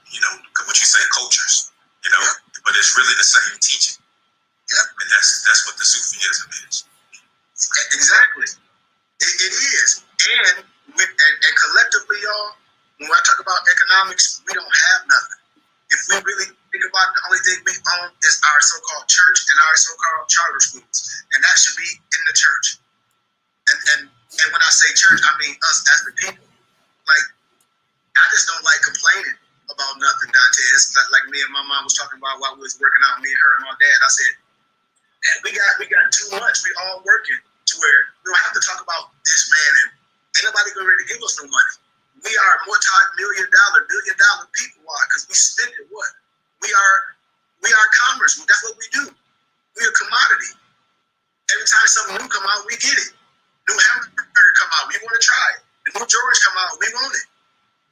you know, what you say, cultures, you know, but it's really the same teaching. Yep. And that's what the Sufism is. Exactly. It is. And collectively, y'all, when I talk about economics, we don't have nothing. If we really think about it, the only thing we own is our so-called church and our so-called charter schools. And that should be in the church. And when I say church, I mean us as the people. Like, I just don't like complaining about nothing, Dantes. Like me and my mom was talking about while we was working out, me and her and my dad. I said, we got too much. We all working to where we don't have to talk about this man and ain't nobody going to give us no money. We are multi-million dollar, billion dollar people. Why? Because we spend it. What? We are commerce. That's what we do. We're a commodity. Every time something new come out, we get it. New hamburger come out, we want to try it. The new George come out, we want it.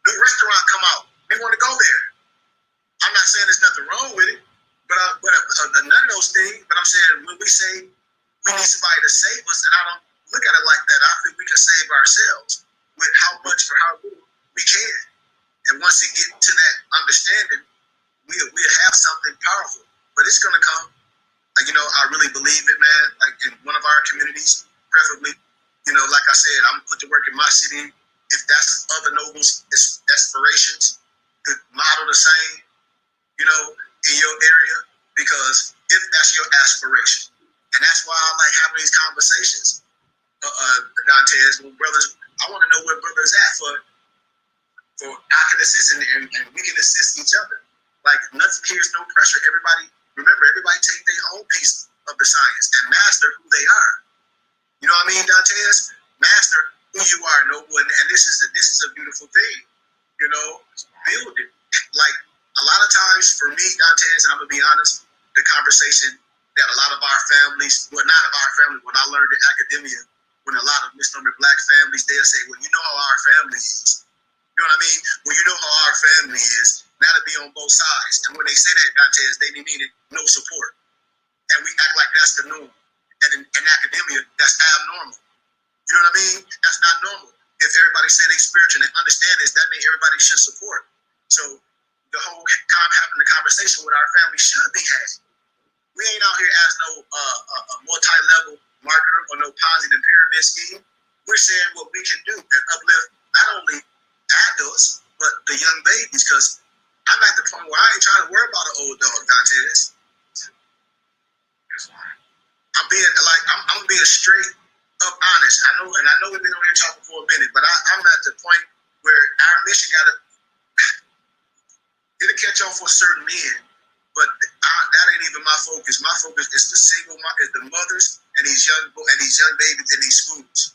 New restaurant come out, we want to go there. I'm not saying there's nothing wrong with it, but none of those things. But I'm saying when we say we need somebody to save us, and I don't look at it like that. I think we can save ourselves with how much or how little we can. And once we get to that understanding, we'll have something powerful. But it's gonna come. Like, you know, I really believe it, man. Like in one of our communities, preferably, you know, like I said, I'm put to work in my city. If that's other nobles' aspirations, to model the same, you know, in your area, because if that's your aspiration, and that's why I like having these conversations, Dantes, with brothers. I want to know where brothers at for I can assist and we can assist each other. Like nothing here is no pressure. Everybody take their own piece of the science and master who they are. You know what I mean, Dantes? Master who you are, noble, and this is a beautiful thing. You know, build it. Like a lot of times was, for me, Dantes, and I'm going to be honest, the conversation that a lot of our families, well, not of our family, when I learned in academia, when a lot of misnomer black families, they'll say, well, you know how our family is. You know what I mean? Well, you know how our family is. Now to be on both sides. And when they say that, Dantes, they mean it, no support. And we act like that's the norm. And in academia, that's abnormal. You know what I mean? That's not normal. If everybody say they spiritual and understand this, that means everybody should support. So the whole time having the conversation with our family should be had. We ain't out here as no multi-level marketer or no Ponzi and pyramid scheme. We're saying what we can do and uplift not only adults, but the young babies, because I'm at the point where I ain't trying to worry about an old dog, Dantes. I'm being straight up honest. I know we've been on here talking for a minute, but I'm at the point where our mission it'll catch on for certain men, but that ain't even my focus. My focus is the mothers and these young babies in these schools,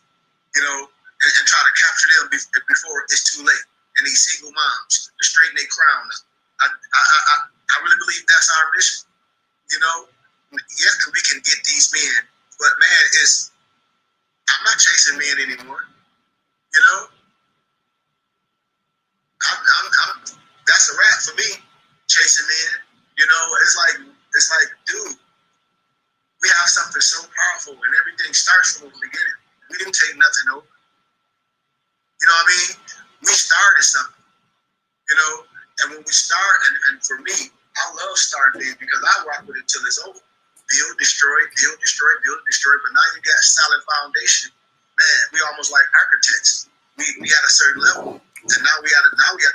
you know, and try to capture them before it's too late. And these single moms to straighten their crown up. I really believe that's our mission. You know, yes, we can get these men, but man, I'm not chasing men anymore. You know, that's a wrap for me. Chasing men. You know, it's like, dude, we have something so powerful, and everything starts from the beginning. We didn't take nothing over. You know what I mean? We started something. You know, and when we start, and for me, I love starting things because I rock with it till it's over. Build, destroy, build, destroy, build, destroy. But now you got solid foundation. Man, we almost like architects. We at a certain level, and now we at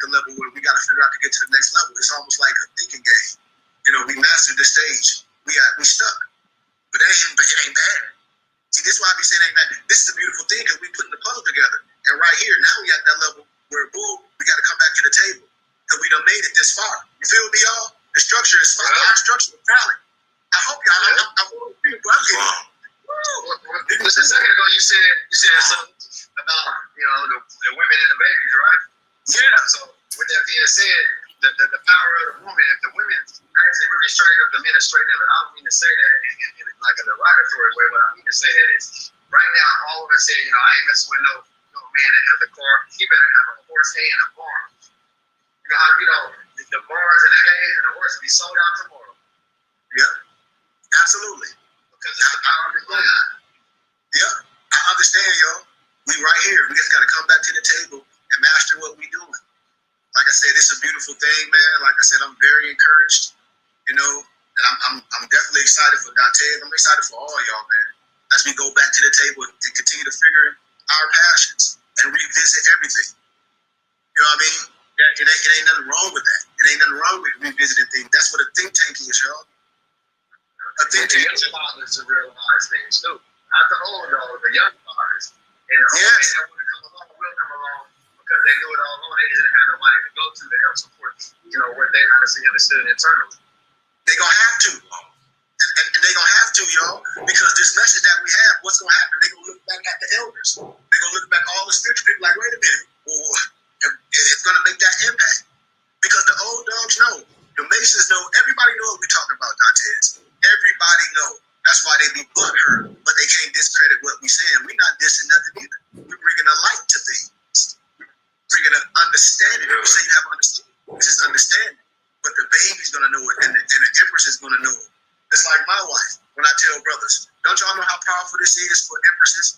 the level where we got to figure out to get to the next level. It's almost like a thinking game. You know, we mastered the stage. We stuck, but it ain't bad. See, this is why I be saying it ain't bad. This is a beautiful thing because we putting the puzzle together, and right here now we at that level where boom, we got to come back to the table because we done made it this far. You feel me, y'all? The structure is fine. Our structure is valid. I hope y'all. I want to Just a second ago, you said something about the women and the babies, right? Yeah. So with that being said, the power of the woman, if the women actually really straighten up, the men are straighten up, and I don't mean to say that in like a derogatory way. What I mean to say that is, right now, all of us say, I ain't messing with no man that has a car. He better have a horse, hay, and a barn. You know how the barns and the hay and the horse be sold out tomorrow. Yeah, absolutely. Because it's the power of the woman. Yeah, I understand, y'all. We right here. We just got to come back to the table and master what we doing. Like I said, it's a beautiful thing, man. Like I said, I'm very encouraged, and I'm definitely excited for Dantes. I'm excited for all y'all, man, as we go back to the table and continue to figure our passions and revisit everything. You know what I mean? It ain't nothing wrong with that. It ain't nothing wrong with revisiting things. That's what a think tank is, y'all. A think tank. The young fathers to realize things too. Not the old dogs, the young fathers. And the old men that want to come along will come along because they do it all alone. They didn't have nobody to go to help support, what they honestly understood internally. They gonna have to. And they gonna have to, y'all, because this message that we have, what's gonna happen? They gonna look back at the elders. They gonna look back at all the spiritual people like, wait a minute, it's gonna make that impact. Because the old dogs know, the Masons know, everybody know what we talking about, Dantes. Everybody know. That's why they be butthurt, but they can't discredit what we saying. We not dissing nothing either. We're bringing a light to things. We're bringing an understanding. We say you have understanding. It's just understanding. But the baby's gonna know it, and the empress is gonna know it. It's like my wife. When I tell brothers, don't y'all know how powerful this is for empresses?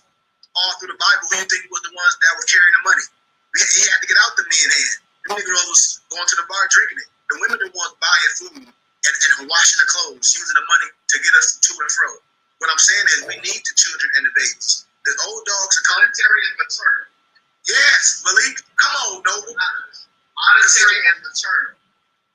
All through the Bible, who you think was the ones that were carrying the money? He had to get out the men's hand. The niggas was going to the bar drinking it. The women the ones buying food and washing the clothes, using the money to get us to and fro. What I'm saying is we need the children and the babies. The old dogs are monetary and maternal. Yes, Malik, come on, Noble. Monetary and maternal.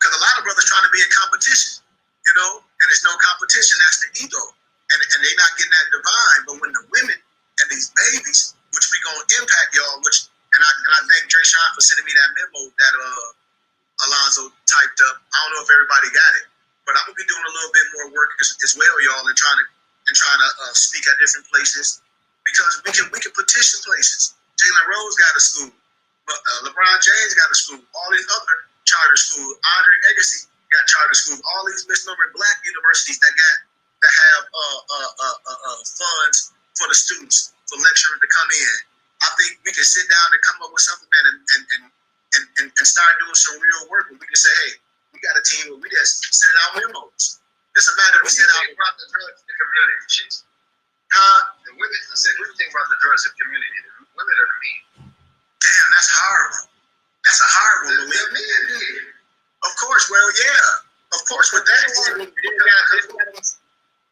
Because a lot of brothers trying to be in competition, and there's no competition. That's the ego. And they're not getting that divine. But when the women and these babies, which we going to impact y'all, and I thank Dre Sean for sending me that memo that Alonzo typed up. I don't know if everybody got it, but I'm going to be doing a little bit more work as well, y'all, and trying to speak at different places because we can petition places. Jalen Rose got a school. LeBron James got a school. All these other charter schools. Andre Agassi got charter schools, all these misnomer black universities that have funds for the students, for lecturers to come in. I think we can sit down and come up with something, man, and start doing some real work. And we can say, hey, we got a team where we just send out memos. It's a matter of we send out about the drugs in the community, Chief. The women, I said, what do you think about the drugs in the community? The women are the men. Damn, that's horrible. That's a hard one. The men did. Of course, well, yeah. Of course, with that.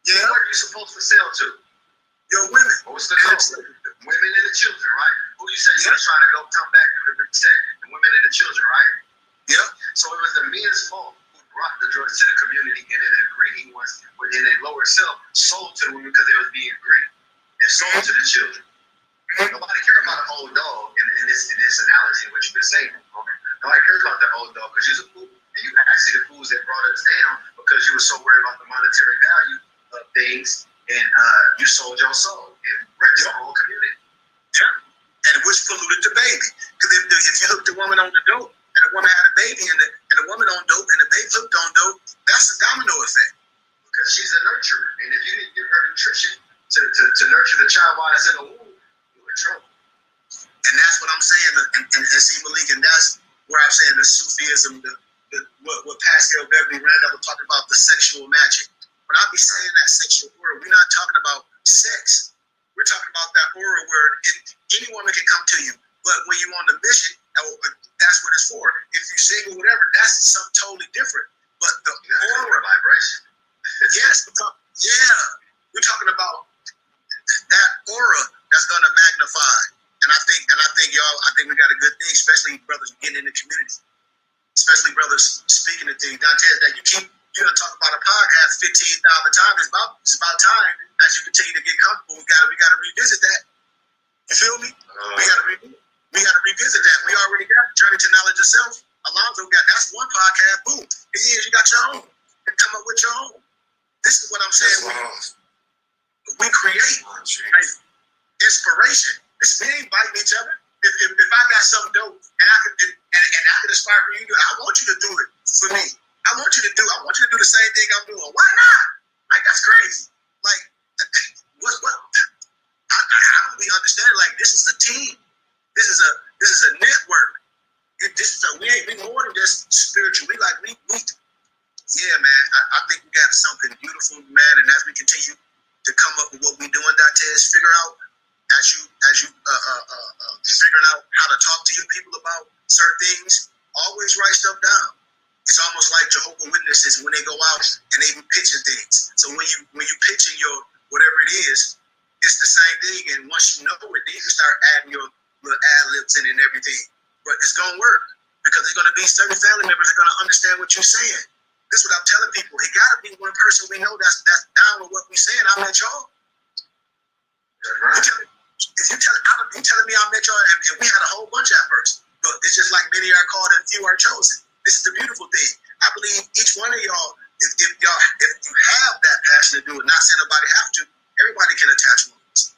Yeah. What are you supposed to sell to? Your women. What's the cost? The women and the children, right? Who you say you're trying to go come back to the big tech? The women and the children, right? Yeah. So it was the men's fault who brought the drugs to the community, and then the greedy ones within a lower self sold to the women because they was being greedy and sold to the children. Nobody cares about an old dog in this analogy, what you've been saying. Okay? Nobody cares about that old dog because you're a fool. And you actually the fools that brought us down because you were so worried about the monetary value of things, and you sold your soul and wrecked your whole community. Yeah. And which polluted the baby. Because if you hooked the woman on the dope, and the woman had a baby, and the woman on dope, and the baby hooked on dope, that's a domino effect. Because she's a nurturer. And if you didn't give her nutrition to nurture the child while it's in the womb, you're in trouble. And that's what I'm saying, and see, Malik, and that's where I'm saying the Sufism, what Pascal Beverly Randolph was talking about, the sexual magic. When I be saying that sexual aura, we're not talking about sex. We're talking about that aura where any woman can come to you. But when you're on the mission, that's what it's for. If you single, whatever, that's something totally different. But the aura vibration. Yes, we're talking about that aura that's gonna magnify. And I think y'all, we got a good thing, especially brothers getting in the community, especially brothers speaking of things. Dante, that you're gonna talk about a podcast 15,000 times. It's about time as you continue to get comfortable. We gotta revisit that. You feel me? We gotta revisit that. We already got Journey to Knowledge of Self. Alonzo that's one podcast. Boom. Here you got your own. And come up with your own. This is what I'm saying. We create inspiration. We ain't biting each other. If I got something dope and I could aspire for you to do it, I want you to do it for me. I want you to do the same thing I'm doing. Why not? Like, that's crazy. Like, what? I don't really understand. Like, this is a team. This is a network. We more than just spiritual. We yeah, man. I think we got something beautiful, man. And as we continue to come up with what we're doing, Dantes, figure out as you figuring out how to talk to your people about certain things, always write stuff down. It's almost like Jehovah's Witnesses when they go out and they be pitching things. So when you pitching your whatever it is, it's the same thing. And once you know it, then you can start adding your little ad-libs in and everything. But it's gonna work because there's gonna be certain family members that are gonna understand what you're saying. This is what I'm telling people. It gotta be one person we know that's down with what we're saying. I met y'all. Right. If you telling me I met y'all and we had a whole bunch at first, but it's just like many are called and few are chosen. This is the beautiful thing. I believe each one of y'all, if you have that passion to do it, not saying nobody have to, everybody can attach wounds.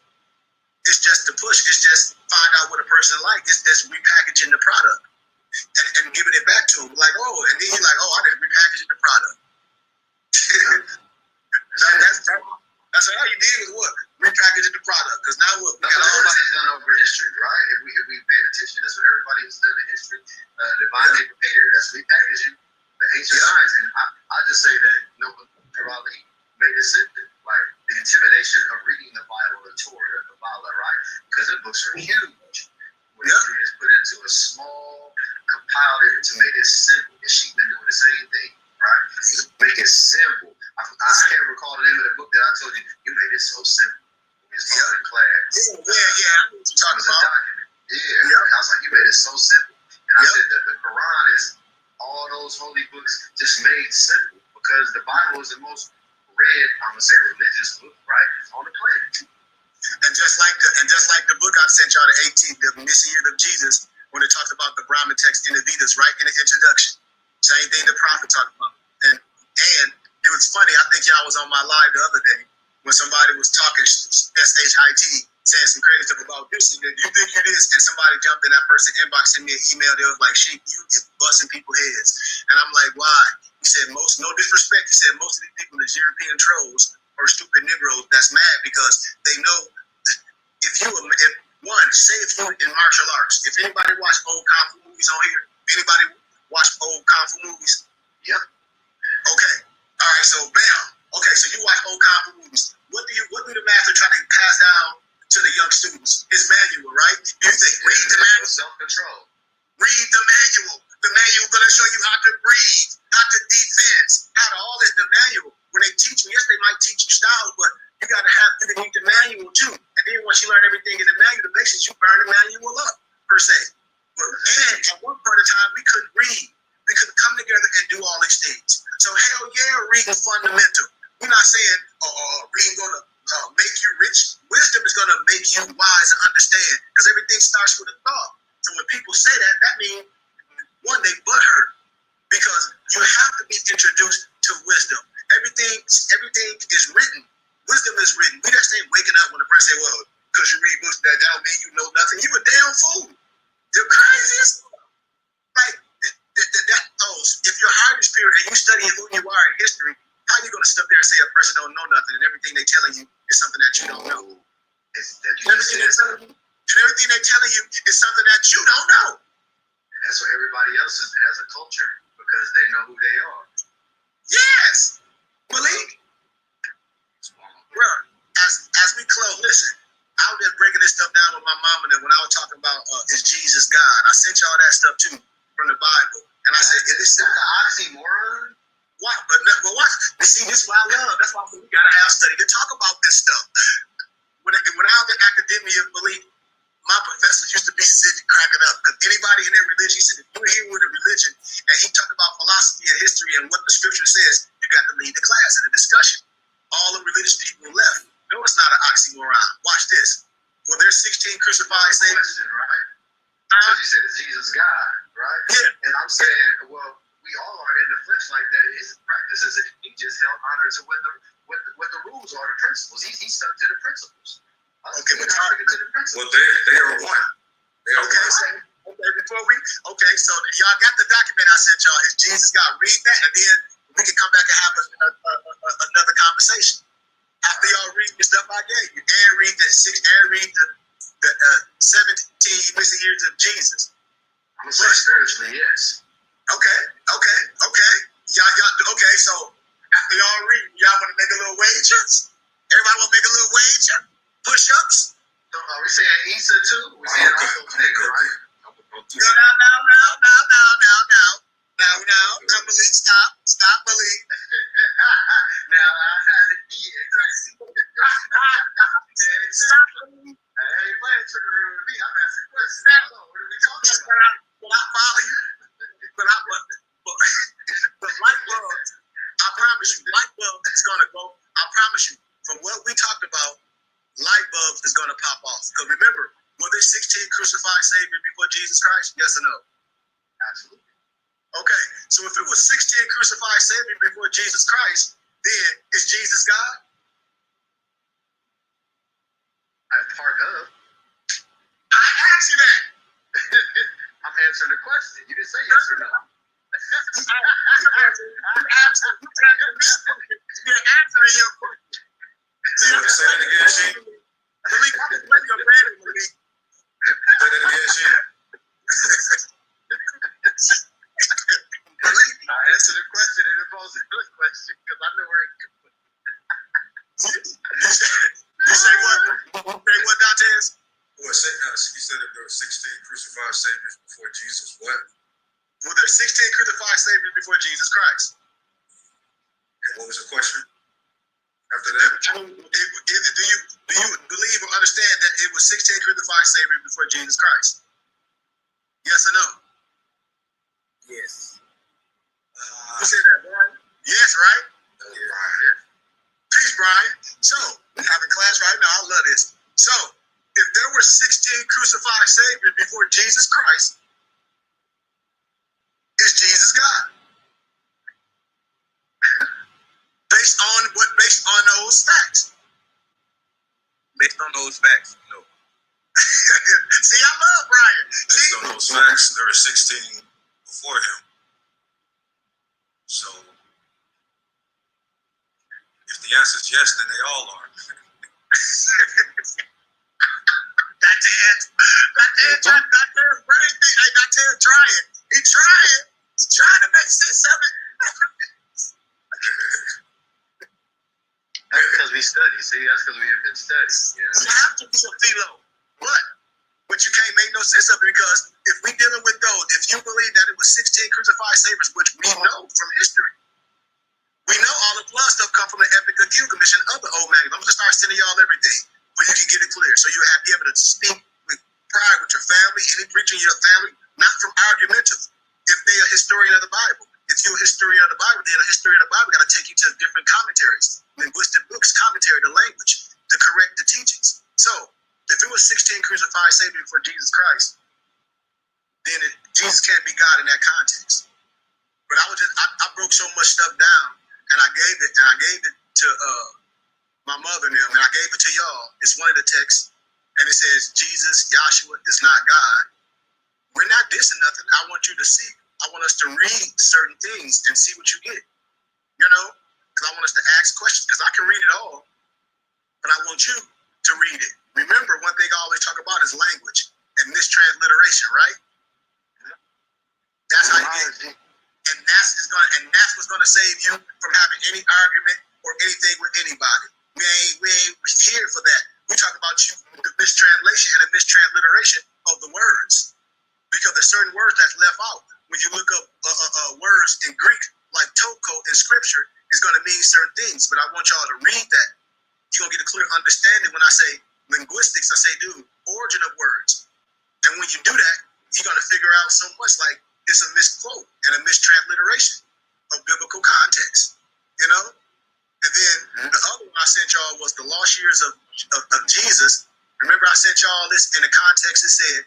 It's just the push. It's just find out what a person like. It's just repackaging the product and giving it back to them. Like, oh, and then you're like, oh, I didn't repackage the product. That's all you did was what? Repackaging the product. Because now what? Everybody's done over history, right? If we paying attention, that's what everybody has done in history. Divinely prepared. That's repackaging the ancient science. And I just say that Raleigh made it simple. Like the intimidation of reading the Bible, the Torah, the Kabbalah, right? Because the books are huge. When it's put into a small, compiled it to make it simple. And she's been doing the same thing, right? Make it simple. I can't recall the name of the book that I told you. You made it so simple. It's in class. Yeah. I know what you're talking about. Yeah. I was like, you made it so simple. And I said that the Quran is all those holy books just made simple because the Bible is the most read, I'm gonna say religious book, right, on the planet. And just like the book I sent y'all, the 18th, the Missing Year of Jesus, when it talked about the Brahmin text in the Vedas, right in the introduction. Same thing the prophet talked about. And it was funny. I think y'all was on my live the other day when somebody was talking shit saying some crazy stuff about this, and you think you this, and somebody jumped in that person inbox, sent me an email, they was like, "Shit, you is busting people's heads," and I'm like, "Why?" He said, "No disrespect," he said, "most of these people is European trolls or stupid Negroes that's mad because they know if you in martial arts, if anybody watch old kung fu movies on here, anybody watch old kung fu movies? Yep. Okay. All right. So bam. Okay. So you watch old kung fu movies. What do the master try to pass down to the young students? His manual, right? You think read the manual. Self-control. Read the manual. The manual gonna show you how to breathe, how to defense, how to all this. The manual. When they teach you, yes, they might teach you styles, but you can read the manual too. And then once you learn everything in the manual, the basics, you burn the manual up per se. But then at one point in time, we couldn't read. We couldn't come together and do all these things. So hell yeah, reading fundamental. We're not saying reading gonna make you rich. Wisdom is gonna make you wise and understand, because everything starts with a thought. So when people say that, that means one, they butthurt, because you have to be introduced to wisdom. Everything is written. Wisdom is written. We just ain't waking up when a person say, "Well, because you read books, that don't mean you know nothing." You a damn fool. You're craziest. Like if you're a higher spirit and you study who you are in history, how are you gonna sit up there and say a person don't know nothing and everything they telling you is something that you don't know? Everything they're telling you is something that you don't know. And that's why everybody else has a culture, because they know who they are. Yes. Malik. Bro, as we close, listen, I was just breaking this stuff down with my mom, and then when I was talking about is Jesus God, I sent y'all that stuff too from the Bible, and I said, "Is this an oxymoron?" What? But watch. You see, this is what I love. That's why we gotta have study to talk about this stuff. When I was in academia, believe my professors used to be sitting cracking up, because anybody in their religion, he said, if you're here with a religion, and he talked about philosophy and history and what the scripture says, you got to lead the class in the discussion. All the religious people left. No, it's not an oxymoron. Watch this. Well, there's 16 crucified saints, right? Because you said it's Jesus God, right? Yeah. And I'm saying, well, we all are in the flesh like that. His practices, he just held honor to what the rules are, the principles. He stuck to the principles. Okay, but well, they are one. They are one. So y'all got the document I sent y'all. Is Jesus God? Read that, and then we can come back and have another conversation. After y'all read the stuff I gave you, and read the 17 missing years of Jesus. I'm gonna say spiritually, yes. Okay. Y'all. Okay, so after y'all read, y'all want to make a little wager? Everybody want to make a little wager? Push-ups? So are we saying Easter too? We're saying nigga, right? Now, Malik, stop, Malik. Now I had it here. Stop, Malik. I ain't playing trickery with me. I'm asking questions. What are we talking about? Well, I follow you, but light bulbs, I promise you, light bulbs is gonna go. I promise you, from what we talked about, light bulbs is gonna pop off. Because remember, were there 16 crucified saviors before Jesus Christ? Yes or no? Absolutely. Okay, so if it was 16 crucified saviors before Jesus Christ, then is Jesus God? I'm part of. I asked you that. I'm answering the question. You didn't say yes or no. You're answering your question. You want to say that again, She? Malik, I'm just letting your man in, Malik. Say that again, She? Malik, I answered the question and it was a good question because I know where it goes. you say what? Say what, Dantes? Well, you said that there were 16 crucified saviors before Jesus. What? Well, there's 16 crucified saviors before Jesus Christ. And what was the question after that? Do you believe or understand that it was 16 crucified saviors before Jesus Christ? Yes or no? Yes. You said that, Brian? Yes, right? Brian. Peace, Brian. So, we're having class right now. I love this. So, if there were 16 crucified saviors before Jesus Christ, is Jesus God? Based on those facts. Based on those facts, no. facts, there were 16 before him. So, if the answer is yes, then they all are. Dr. brain thing. Hey, Dr. trying. He's trying. He's trying to make sense of it. That's because we study. See, that's because we have been studying. You have to be a philo. But you can't make no sense of it because if we dealing with those, if you believe that it was 16 crucified saviors, which we know from history, we know all the blood stuff come from the Epic of Gilgamesh and other old manuals. I'm going to start sending y'all everything where you can get it clear. So you have be able to speak with pride with your family, any preaching in your family, not from argumentative. If they're a historian of the Bible. If you're a historian of the Bible, then a historian of the Bible got to take you to different commentaries, linguistic books, commentary, the language, to correct the teachings. So, if it was 16 crucified saviors for Jesus Christ, then Jesus can't be God in that context. But I broke so much stuff down, and I gave it to my mother and them, and I gave it to y'all. It's one of the texts, and it says Jesus, Yahshua is not God. We're not dissing nothing. I want you to see. I want us to read certain things and see what you get. You know, because I want us to ask questions. Because I can read it all, but I want you to read it. Remember, one thing I always talk about is language and mistransliteration, right? That's how you get, and that's what's gonna save you from having any argument or anything with anybody. We ain't here for that. We talk about you the mistranslation and the mistransliteration of the words, because there's certain words that's left out. When you look up words in Greek, like toko in scripture, is gonna mean certain things. But I want y'all to read that. You're gonna get a clear understanding when I say linguistics. I say, dude, origin of words. And when you do that, you're gonna figure out so much like it's a misquote and a mistransliteration of biblical context, you know? And then the other one I sent y'all was the lost years of Jesus. Remember I sent y'all this in the context. It said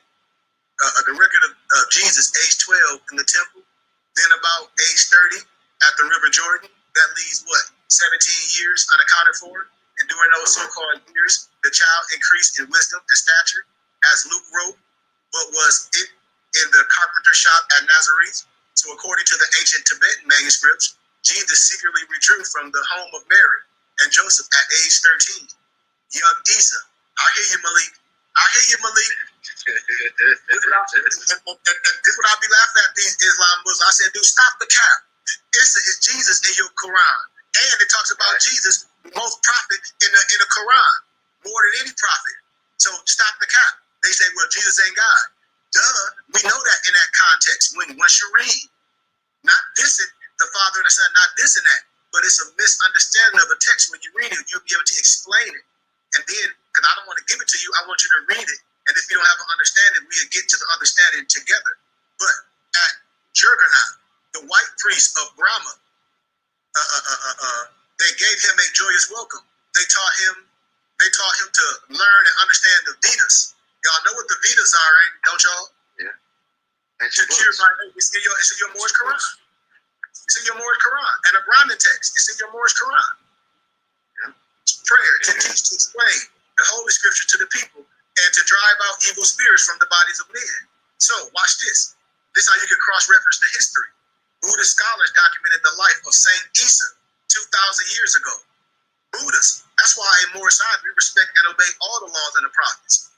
the record of Jesus, age 12 in the temple, then about age 30 at the River Jordan. That leaves what, 17 years unaccounted for? And during those so-called years, the child increased in wisdom and stature, as Luke wrote, but was it in the carpenter shop at Nazareth. So according to the ancient Tibetan manuscripts, Jesus secretly withdrew from the home of Mary and Joseph at age 13. Young Isa. I hear you, Malik. This This is what I be laughing at these Islam Muslims. I said, dude, stop the cap. Isa is Jesus in your Quran. And it talks about Jesus, the most prophet in the Quran, more than any prophet. So stop the cap. They say, well, Jesus ain't God. Duh. We know that in that context. Once you read, not dissing the Father and the Son, not dissing that, but it's a misunderstanding of a text. When you read it, you'll be able to explain it. And then, because I don't want to give it to you, I want you to read it. And if you don't have an understanding, we'll get to the understanding together. But at Jurganot, the white priest of Brahma, they gave him a joyous welcome. They taught him to learn and understand the Vedas. Y'all know what the Vedas are, right? Don't y'all? Yeah. It's in your Moorish Quran. It's in your Moorish Quran. And a Brahmin text. It's in your Moorish Quran. Yeah. Prayer to teach, to explain the Holy Scripture to the people and to drive out evil spirits from the bodies of men. So, watch this. This is how you can cross-reference the history. Buddhist scholars documented the life of Saint Isa 2,000 years ago. Buddhists. That's why in Moorish science we respect and obey all the laws and the prophets.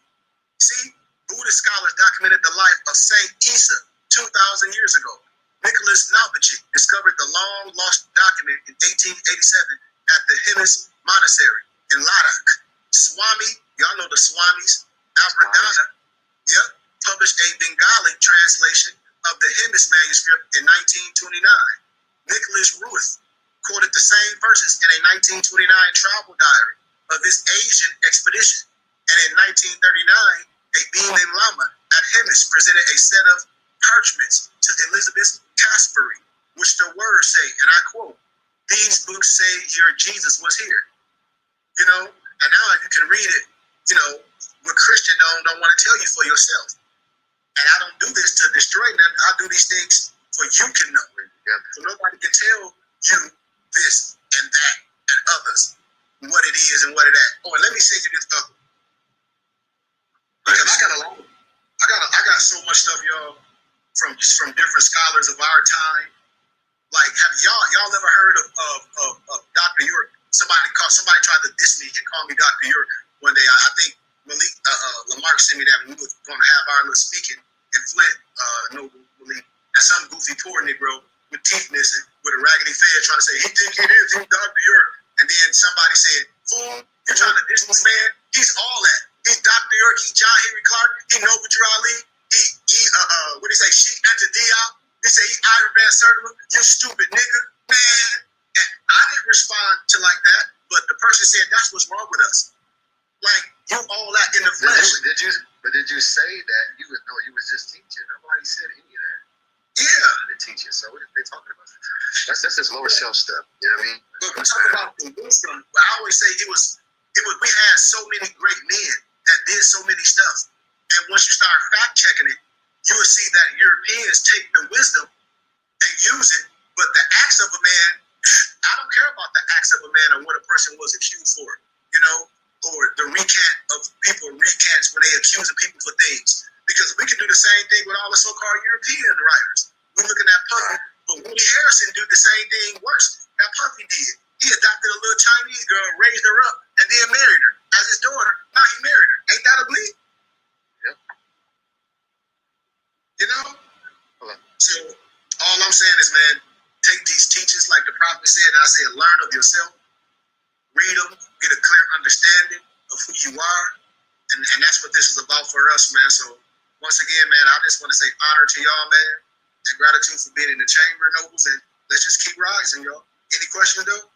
See, Buddhist scholars documented the life of Saint Isa 2,000 years ago. Nicholas Novichik discovered the long-lost document in 1887 at the Hemis Monastery in Ladakh. Swami, y'all know the Swamis, Abradana, published a Bengali translation of the Hemis manuscript in 1929. Nicholas Ruth quoted the same verses in a 1929 travel diary of this Asian expedition. And in 1939, a Benin Lama at Hemis presented a set of parchments to Elizabeth Caspary, which the words say, and I quote, "These books say your Jesus was here." You know, and now you can read it, you know, what Christian don't want to tell you for yourself. And I don't do this to destroy them. I do these things for you to know. So nobody can tell you this and that and others what it is and what it is. Oh, and let me say to this other. Because I I got so much stuff, y'all, from different scholars of our time. Like, have y'all ever heard of Dr. York? Somebody tried to diss me and call me Dr. York one day. I think Malik Lamarck sent me that when we were going to have our little speaking in Flint, Malik, and some goofy poor Negro with teeth missing, with a raggedy fed trying to say, he think he is, he's Dr. York. And then somebody said, fool, you're trying to diss this man? He's all that. He's Dr. York, he's John Henry Clark, he Noble Drew Ali, he what do you say, Sheik Anta Diop. They say he's Iron Van Sertima, you stupid nigga, man. And I didn't respond to like that, but the person said that's what's wrong with us. Like, you all that in the flesh. Did you say that you would know you was just teaching? Nobody said any of that. Yeah. The teaching. So what are they talking about? That's just lower self stuff. You know what I mean? But we talk about the wisdom. I always say it was we had so many great men that did so many stuff. And once you start fact checking it, you will see that Europeans take the wisdom and use it, but the acts of a man, I don't care about the acts of a man or what a person was accused for, or the recant of people recants when they accuse people for things. Because we can do the same thing with all the so-called European writers. We're looking at Puffy, but Woody Harrelson did the same thing worse that Puffy did. He adopted a little Chinese girl, raised her up, and then married her as his daughter. Now he married her. Ain't that a bleed? So all I'm saying is, man, take these teachings like the prophet said, and I said, learn of yourself, read them, get a clear understanding of who you are, and that's what this is about for us, man. So once again, man, I just want to say honor to y'all, man, and gratitude for being in the chamber, nobles, and let's just keep rising, y'all. Any questions, though?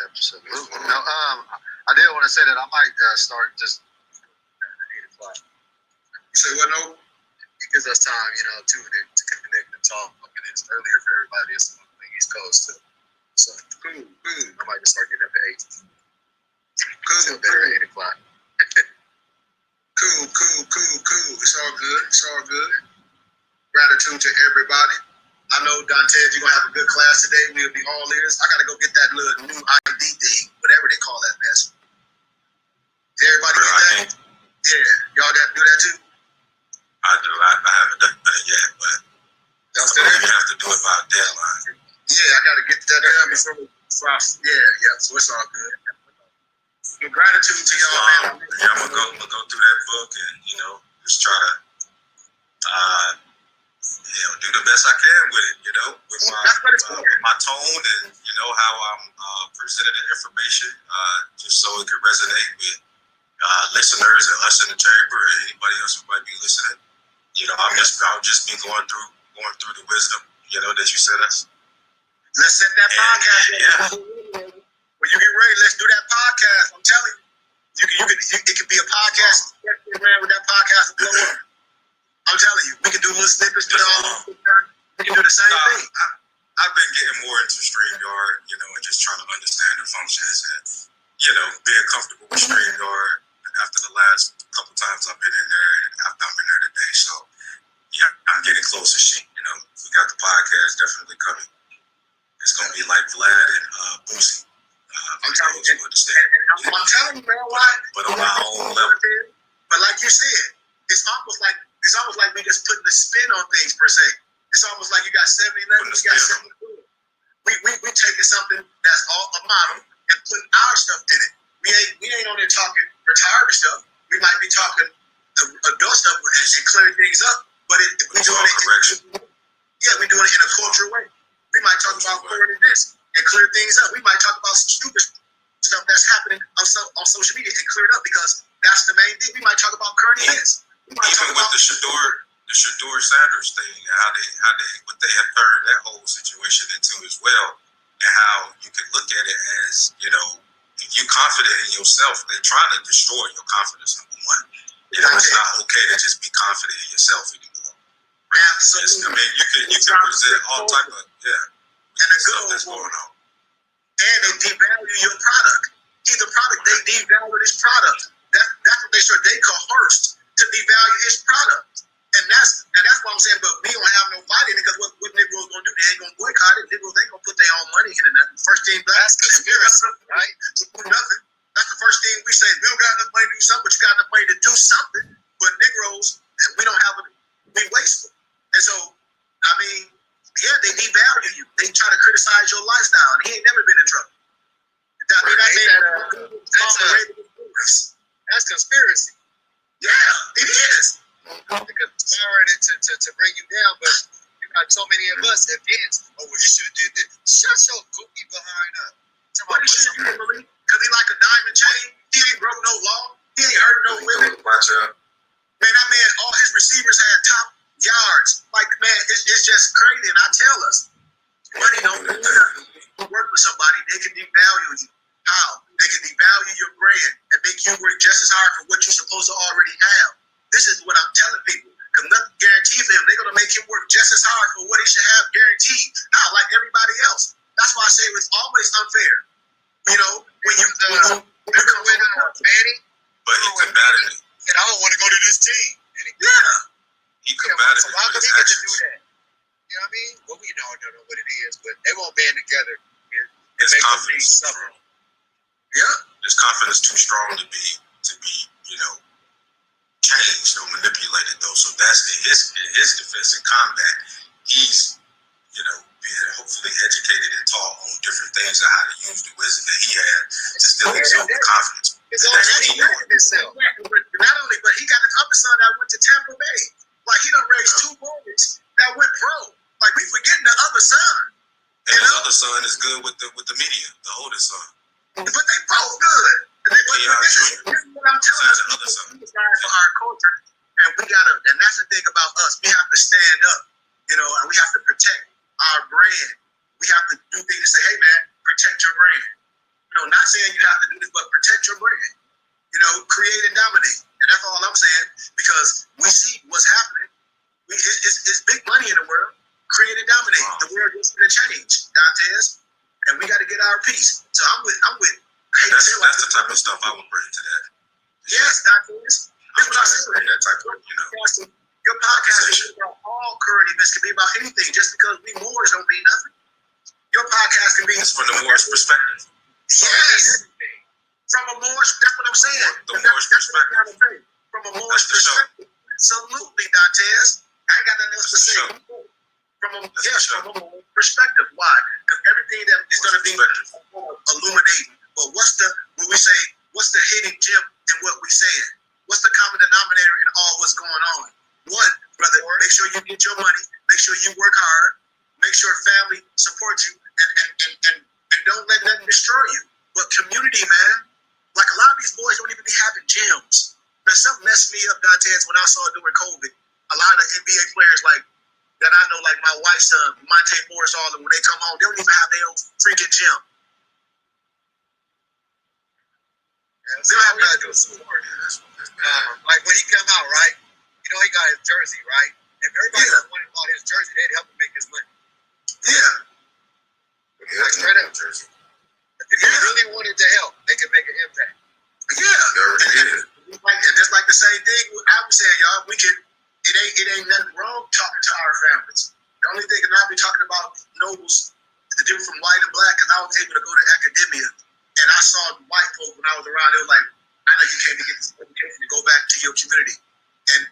Absolutely. No, I did want to say that I might start just at 8 o'clock. You say what, no? It gives us time, to connect and talk. And it's earlier for everybody. It's on the East Coast too. So Cool. I might just start getting up at 8. Cool. Better at 8 o'clock. Cool. It's all good. Gratitude to everybody. I know, Dante, you're going to have a good class today. We'll be all ears. I got to go get that little new ID thing, whatever they call that mess. Everybody get that? Yeah. Y'all got to do that too? I do. I haven't done it yet, but Y'all I still believe there? you have to do it by a deadline. Yeah, I got to get that done before yeah. So it's all good. Well, gratitude to y'all, man. Yeah, I'm gonna go through that book and just try to do the best I can with it. With my tone and how I'm presenting the information, just so it can resonate with listeners and us in the chamber and anybody else who might be listening. I'll just be going through the wisdom that you said us. Let's set that podcast. When you get ready, let's do that podcast. I'm telling you, it could be a podcast. Man, with that podcast will blow up. I'm telling you, we can do little snippets. We can do the same thing. I've been getting more into StreamYard, and just trying to understand the functions and being comfortable with StreamYard. After the last couple times I've been in there, and after I'm in there today, so yeah, I'm getting closer. We got the podcast definitely coming. It's gonna be like Vlad and Boosie. I'm telling you, man, why? But on our own level. But like you said, it's almost like we just putting the spin on things per se. It's almost like you got 7-11, you got 7. We taking something that's all a model and putting our stuff in it. We ain't on there talking retired stuff. We might be talking adult stuff and clearing things up, but we doing it. We're doing it in a cultural way. We might talk about clearing this and clear things up. We might talk about stupid stuff that's happening on social media and clear it up because that's the main thing. We might talk about current events. Even with the Shador Sanders thing, and what they have turned that whole situation into as well, and how you can look at it as if you're confident in yourself, they're trying to destroy your confidence. Number one, it's not okay to just be confident in yourself anymore. Absolutely. You can present all type of and the good that's going on. And they devalue your product. Either product, they devalue this product. That's what they should. They coerced to devalue his product, and that's what I'm saying. But we don't have no fight in it because what Negroes gonna do? They ain't gonna boycott it. Negroes ain't gonna put their own money in it. Nothing. First thing black conspiracy, right? To do nothing. That's the first thing we say. We don't got enough money to do something, but you got enough money to do something. But Negroes, we don't they devalue you. They try to criticize your lifestyle, and he ain't never been in trouble. That's conspiracy. Yeah, it is. Because to bring you down, but you got so many of us against. Oh, well, you should do this. Shut your goofy behind up. What he should do, because he like a diamond chain. He ain't broke no law. He ain't hurt no women. Watch out. Man, that man, all his receivers had top yards. Like, man, it's just crazy. And I tell us, money don't do nothing. You work with somebody, they can devalue you. How? They can devalue your brand and make you work just as hard for what you're supposed to already have. This is what I'm telling people. Because nothing guaranteed for him. They're going to make him work just as hard for what he should have guaranteed. How? Like everybody else. That's why I say it's always unfair. You know, when you Manny, But he combated it. and I don't want to go to this team. yeah. He combated So it how with come his he get to actions. do that? You know what I mean? Well, we don't know what it is, but they won't band together and His make the team confidence is suffer. strong. Yeah. His confidence too strong to be, changed or manipulated though. So that's in his defense and combat. He's, being hopefully educated and taught on different things of how to use the wisdom that he had to still exude the confidence. It's And all that's what he that doing. himself. Not only, but he got his other son that went to Tampa Bay. Like, he done raised two boys that went pro. Like, we forgetting the other son. And his other son is good with the media, the oldest son. But they both good. This is what I'm telling Besides the you. other son. We stand for our culture, and we gotta. And that's the thing about us. We have to stand up, and we have to protect our brand. We have to do things to say, "Hey, man, protect your brand." Not saying you have to do this, but protect your brand. Create and dominate, and that's all I'm saying. Because we see what's happening. It's big money in the world. Create and dominate. The world is going to change, Dantes, and we got to get our piece. So I'm with. That's the type of stuff I would bring to that. Yes, Dantes. That's what I said. Bring that type of, Your podcast is about all current events. Can be about anything. Just because we Moors don't mean nothing. Your podcast can be it's from the Moorish perspective. Yes. From a Moorish, that's what I'm saying. The Moorish perspective. From a Moorish perspective. Absolutely, Dantes. I ain't got nothing else to say. From a Moorish perspective. Why? Because everything that is going to be illuminating. But what's the hidden gem in what we saying? What's the common denominator in all what's going on? One, brother, make sure you get your money. Make sure you work hard. Make sure family supports you, and don't let that destroy you. But community, man, like a lot of these boys don't even be having gyms. Man, something messed me up, Dantes, when I saw during COVID. A lot of NBA players that I know, like my wife's son, Monte Morris, all of them, when they come home, they don't even have their own freaking gym. So I'm not doing support. Like when he come out, right? He got his jersey, right? If everybody was wanting about his jersey, they'd help him make his money. Yeah. Like straight up jersey. If you really wanted to help, they could make an impact. Yeah. Just like the same thing I was saying, y'all. It ain't nothing wrong talking to our families. The only thing that I be talking about nobles, the difference from white and black, because I was able to go to academia, and I saw white folk when I was around. They were like, "I know you came to get this education to go back to your community and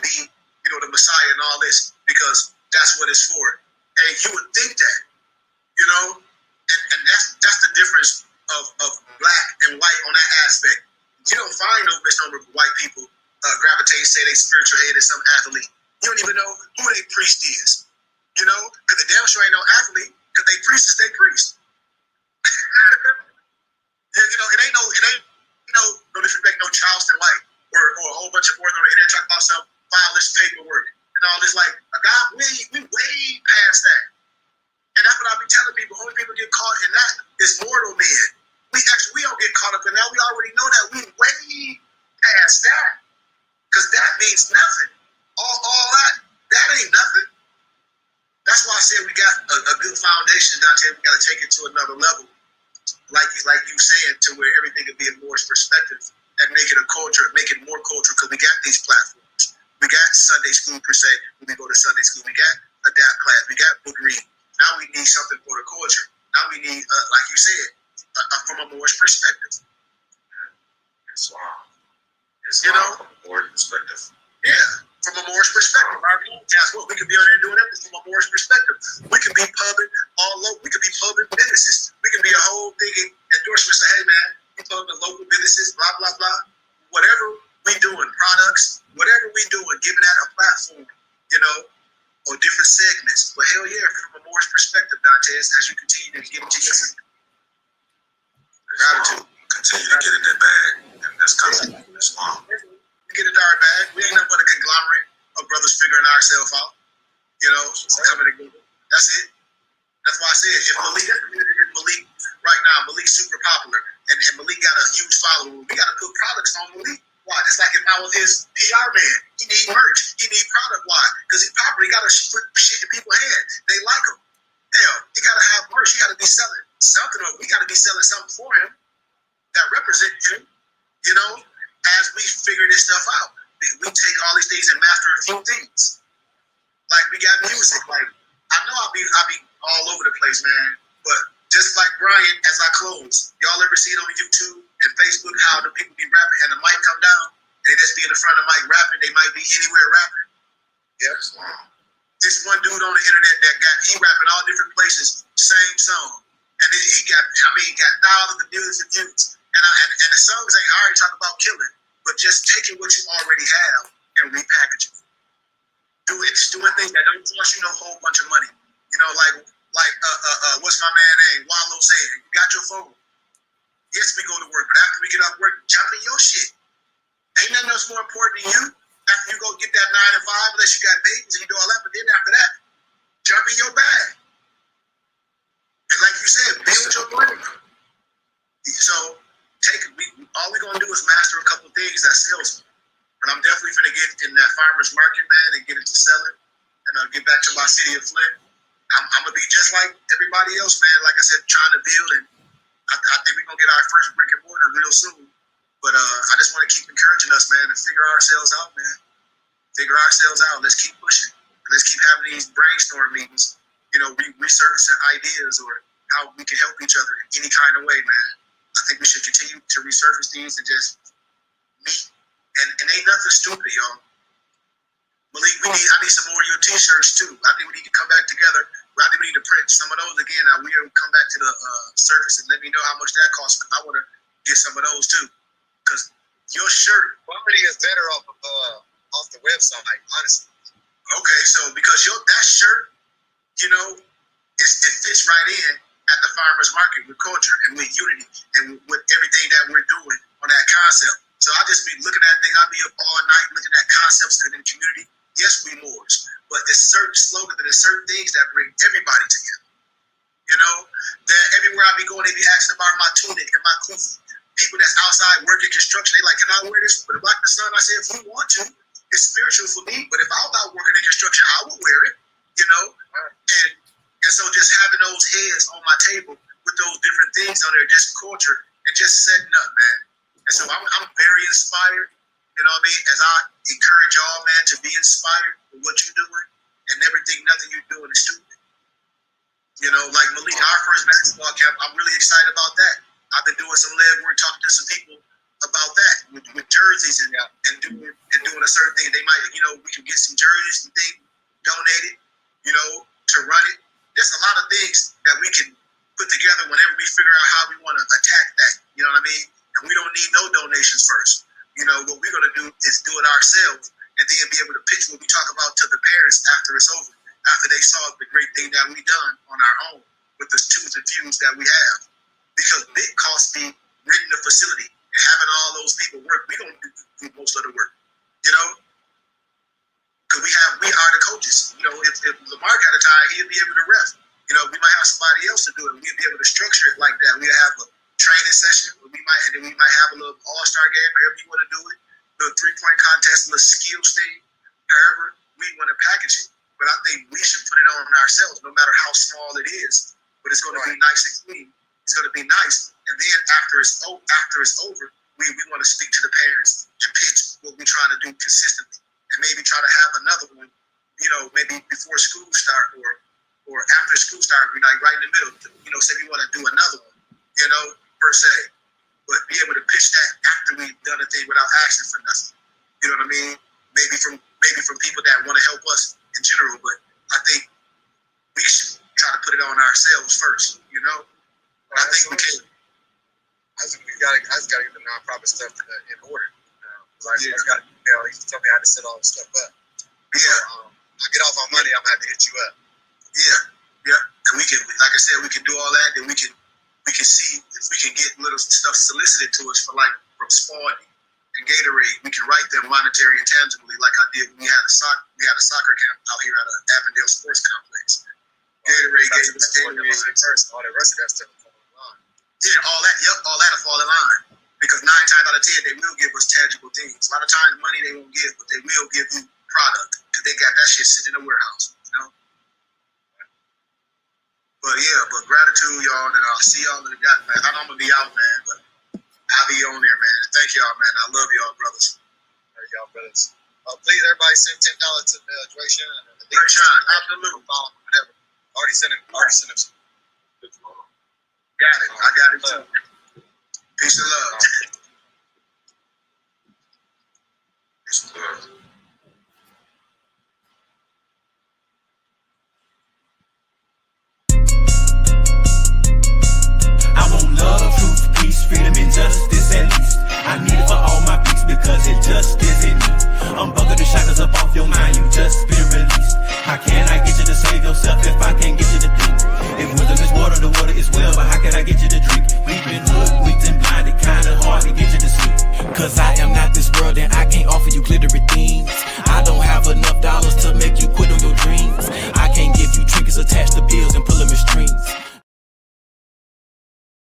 be, the Messiah and all this, because that's what it's for." And you would think that, and that's the difference of black and white on that aspect. You don't find no misnomer of white people gravitate, say they spiritual head is some athlete. You don't even know who they priest is, because the damn sure ain't no athlete, because they priest is they priest. It ain't no disrespect, no Charleston White or a whole bunch of boys on the internet talking about some fileless paperwork and all this. Like, we way past that. And that's what I be telling people. Only people get caught in that is mortal men. We don't get caught up in that. We already know that. We way past that. Because that means nothing. All that ain't nothing. That's why I said we got a good foundation down here. We got to take it to another level. Like you saying, to where everything can be a more perspective and make it a culture, make it more cultural, because we got these platforms. We got Sunday school per se. When we go to Sunday school, we got adapt class, we got book reading. Now we need something for the culture. Now we need, like you said, from a Moorish perspective. Islam from a Moorish perspective. Yeah, from a Morris perspective. Our podcast, what we could be on there doing everything from a Morris perspective. We could be pubbing all over. We could be pubbing businesses. We could be a whole thing endorsement. Say, hey man, we pubbing local businesses, blah blah blah. Whatever we doing, products, whatever we doing, giving that a platform, you know, or different segments. But hell yeah, from a Morris perspective, Dantes, as you continue to get into your gratitude. Continue to get in that bag. And that's coming. That's long. We get into our bag. We ain't nothing but a conglomerate of brothers figuring ourselves out. You know, coming together. That's it. That's why I said if Malik right now, Malik's super popular, and Malik got a huge following. We got to put products on Malik. Why? That's like if I was his PR man. He need merch. He need product. Why? Because he's popular. He got to put shit in people's hands. They like him. Hell, he got to have merch. He got to be selling something. Or we got to be selling something for him that represents him. You know, as we figure this stuff out, we take all these things and master a few things. Like we got music. Like I know I'll be all over the place, man. But just like Brian, as I close, y'all ever see it on YouTube and Facebook how the people be rapping and the mic come down and they just be in the front of the mic rapping? They might be anywhere rapping. Yes. This one dude on the internet that he rapping all different places, same song, and then he got thousands of millions of views. And the songs ain't hard to talk about killing, but just taking what you already have and repackaging. Doing things that don't cost you no whole bunch of money. You know, like what's my man name? Wallow said, you got your phone. Yes, we go to work, but after we get off work, jump in your shit. Ain't nothing else more important than you. After you go get that 9 to 5, unless you got babies and you do all that, but then after that, jump in your bag. And like you said, build your money. So all we're gonna do is master a couple things that sells. But I'm definitely gonna get in that farmer's market, man, and get into selling. And I'll get back to my city of Flint. I'm gonna be just like everybody else, man. Like I said, trying to build, and I think we're gonna get our first brick and mortar real soon. But I just want to keep encouraging us, man, to figure ourselves out, man. Figure ourselves out. Let's keep pushing. Let's keep having these brainstorm meetings. You know, resurfacing ideas or how we can help each other in any kind of way, man. I think we should continue to resurface these and just meet. And ain't nothing stupid, y'all. Malik, I need some more of your t-shirts too. I think we need to come back together. I think we need to print some of those again. Now we'll come back to the surface and let me know how much that costs. I want to get some of those too. Because your shirt Quality is better off the website, honestly. okay, so because that shirt, you know, it fits right in at the farmer's market with culture and with unity and with everything that we're doing on that concept. So I just be looking at things. I'll be up all night looking at concepts and in the community. Yes, we Moors, but there's certain slogans and there's certain things that bring everybody together. You know, that everywhere I be going, they be asking about my tunic and my kufi. People that's outside working construction, they like, can I wear this for the Black the Sun? I said, if you want to, it's spiritual for me. But if I was out working in construction, I would wear it. You know, and so just having those heads on my table with those different things on there, just culture and just setting up, man. And so I'm very inspired. You know what I mean? As I encourage y'all, man, to be inspired with what you're doing and never think nothing you're doing is stupid. You know, like Malik, our first basketball camp, I'm really excited about that. I've been doing some legwork, talking to some people about that with jerseys and doing a certain thing. They might, you know, we can get some jerseys and things donated, you know, to run it. There's a lot of things that we can put together whenever we figure out how we want to attack that. You know what I mean? And we don't need no donations first. You know, what we're going to do is do it ourselves and then be able to pitch what we talk about to the parents after it's over, after they saw the great thing that we done on our own with the tools and views that we have. Because big costs be renting the facility and having all those people work. We don't do most of the work, you know? Because we are the coaches. You know, if Lamar got a tie, he'll be able to ref. You know, we might have somebody else to do it. We'll be able to structure it like that. We'll have a training session. We might have a little all-star game, however you want to do it. A little three-point contest, a little skills thing. However we want to package it. But I think we should put it on ourselves, no matter how small it is. But it's going to be nice and clean. It's going to be nice. And then after it's over, we want to speak to the parents and pitch what we're trying to do consistently. And maybe try to have another one, you know, maybe before school start or after school start, we like right in the middle. You know, say we want to do another one, you know, per se. But be able to pitch that after we've done a thing without asking for nothing. You know what I mean? Maybe from maybe from people that want to help us in general, but I think we should try to put it on ourselves first, you know? And I think we can. I just gotta get the nonprofit stuff in order. He used to tell me how to set all the stuff up. Yeah. I get off on money, I'm gonna have to hit you up. Yeah. And we can, like I said, we can do all that, and we can see if we can get little stuff solicited to us from Spalding and Gatorade. We can write them monetary and tangibly, like I did when we had a soccer camp out here at Avondale Sports Complex. Gatorade gave us Gatorade. All the rest of that stuff will fall in line. Yeah, all that'll fall in line. Because 9 times out of 10, they will give us tangible things. A lot of times, money they won't give, but they will give you product because they got that shit sitting in the warehouse, you know. But gratitude, y'all, and I'll see y'all in the man. I know I'm gonna be out, man, but I'll be on there, man. Thank y'all, man. I love y'all, brothers. All right, y'all brothers. Please, everybody, send $10 to Dre Sean. Dre Sean, absolutely. Whatever. Already sent him some. Got it. I got it too. Peace and love. Peace and love.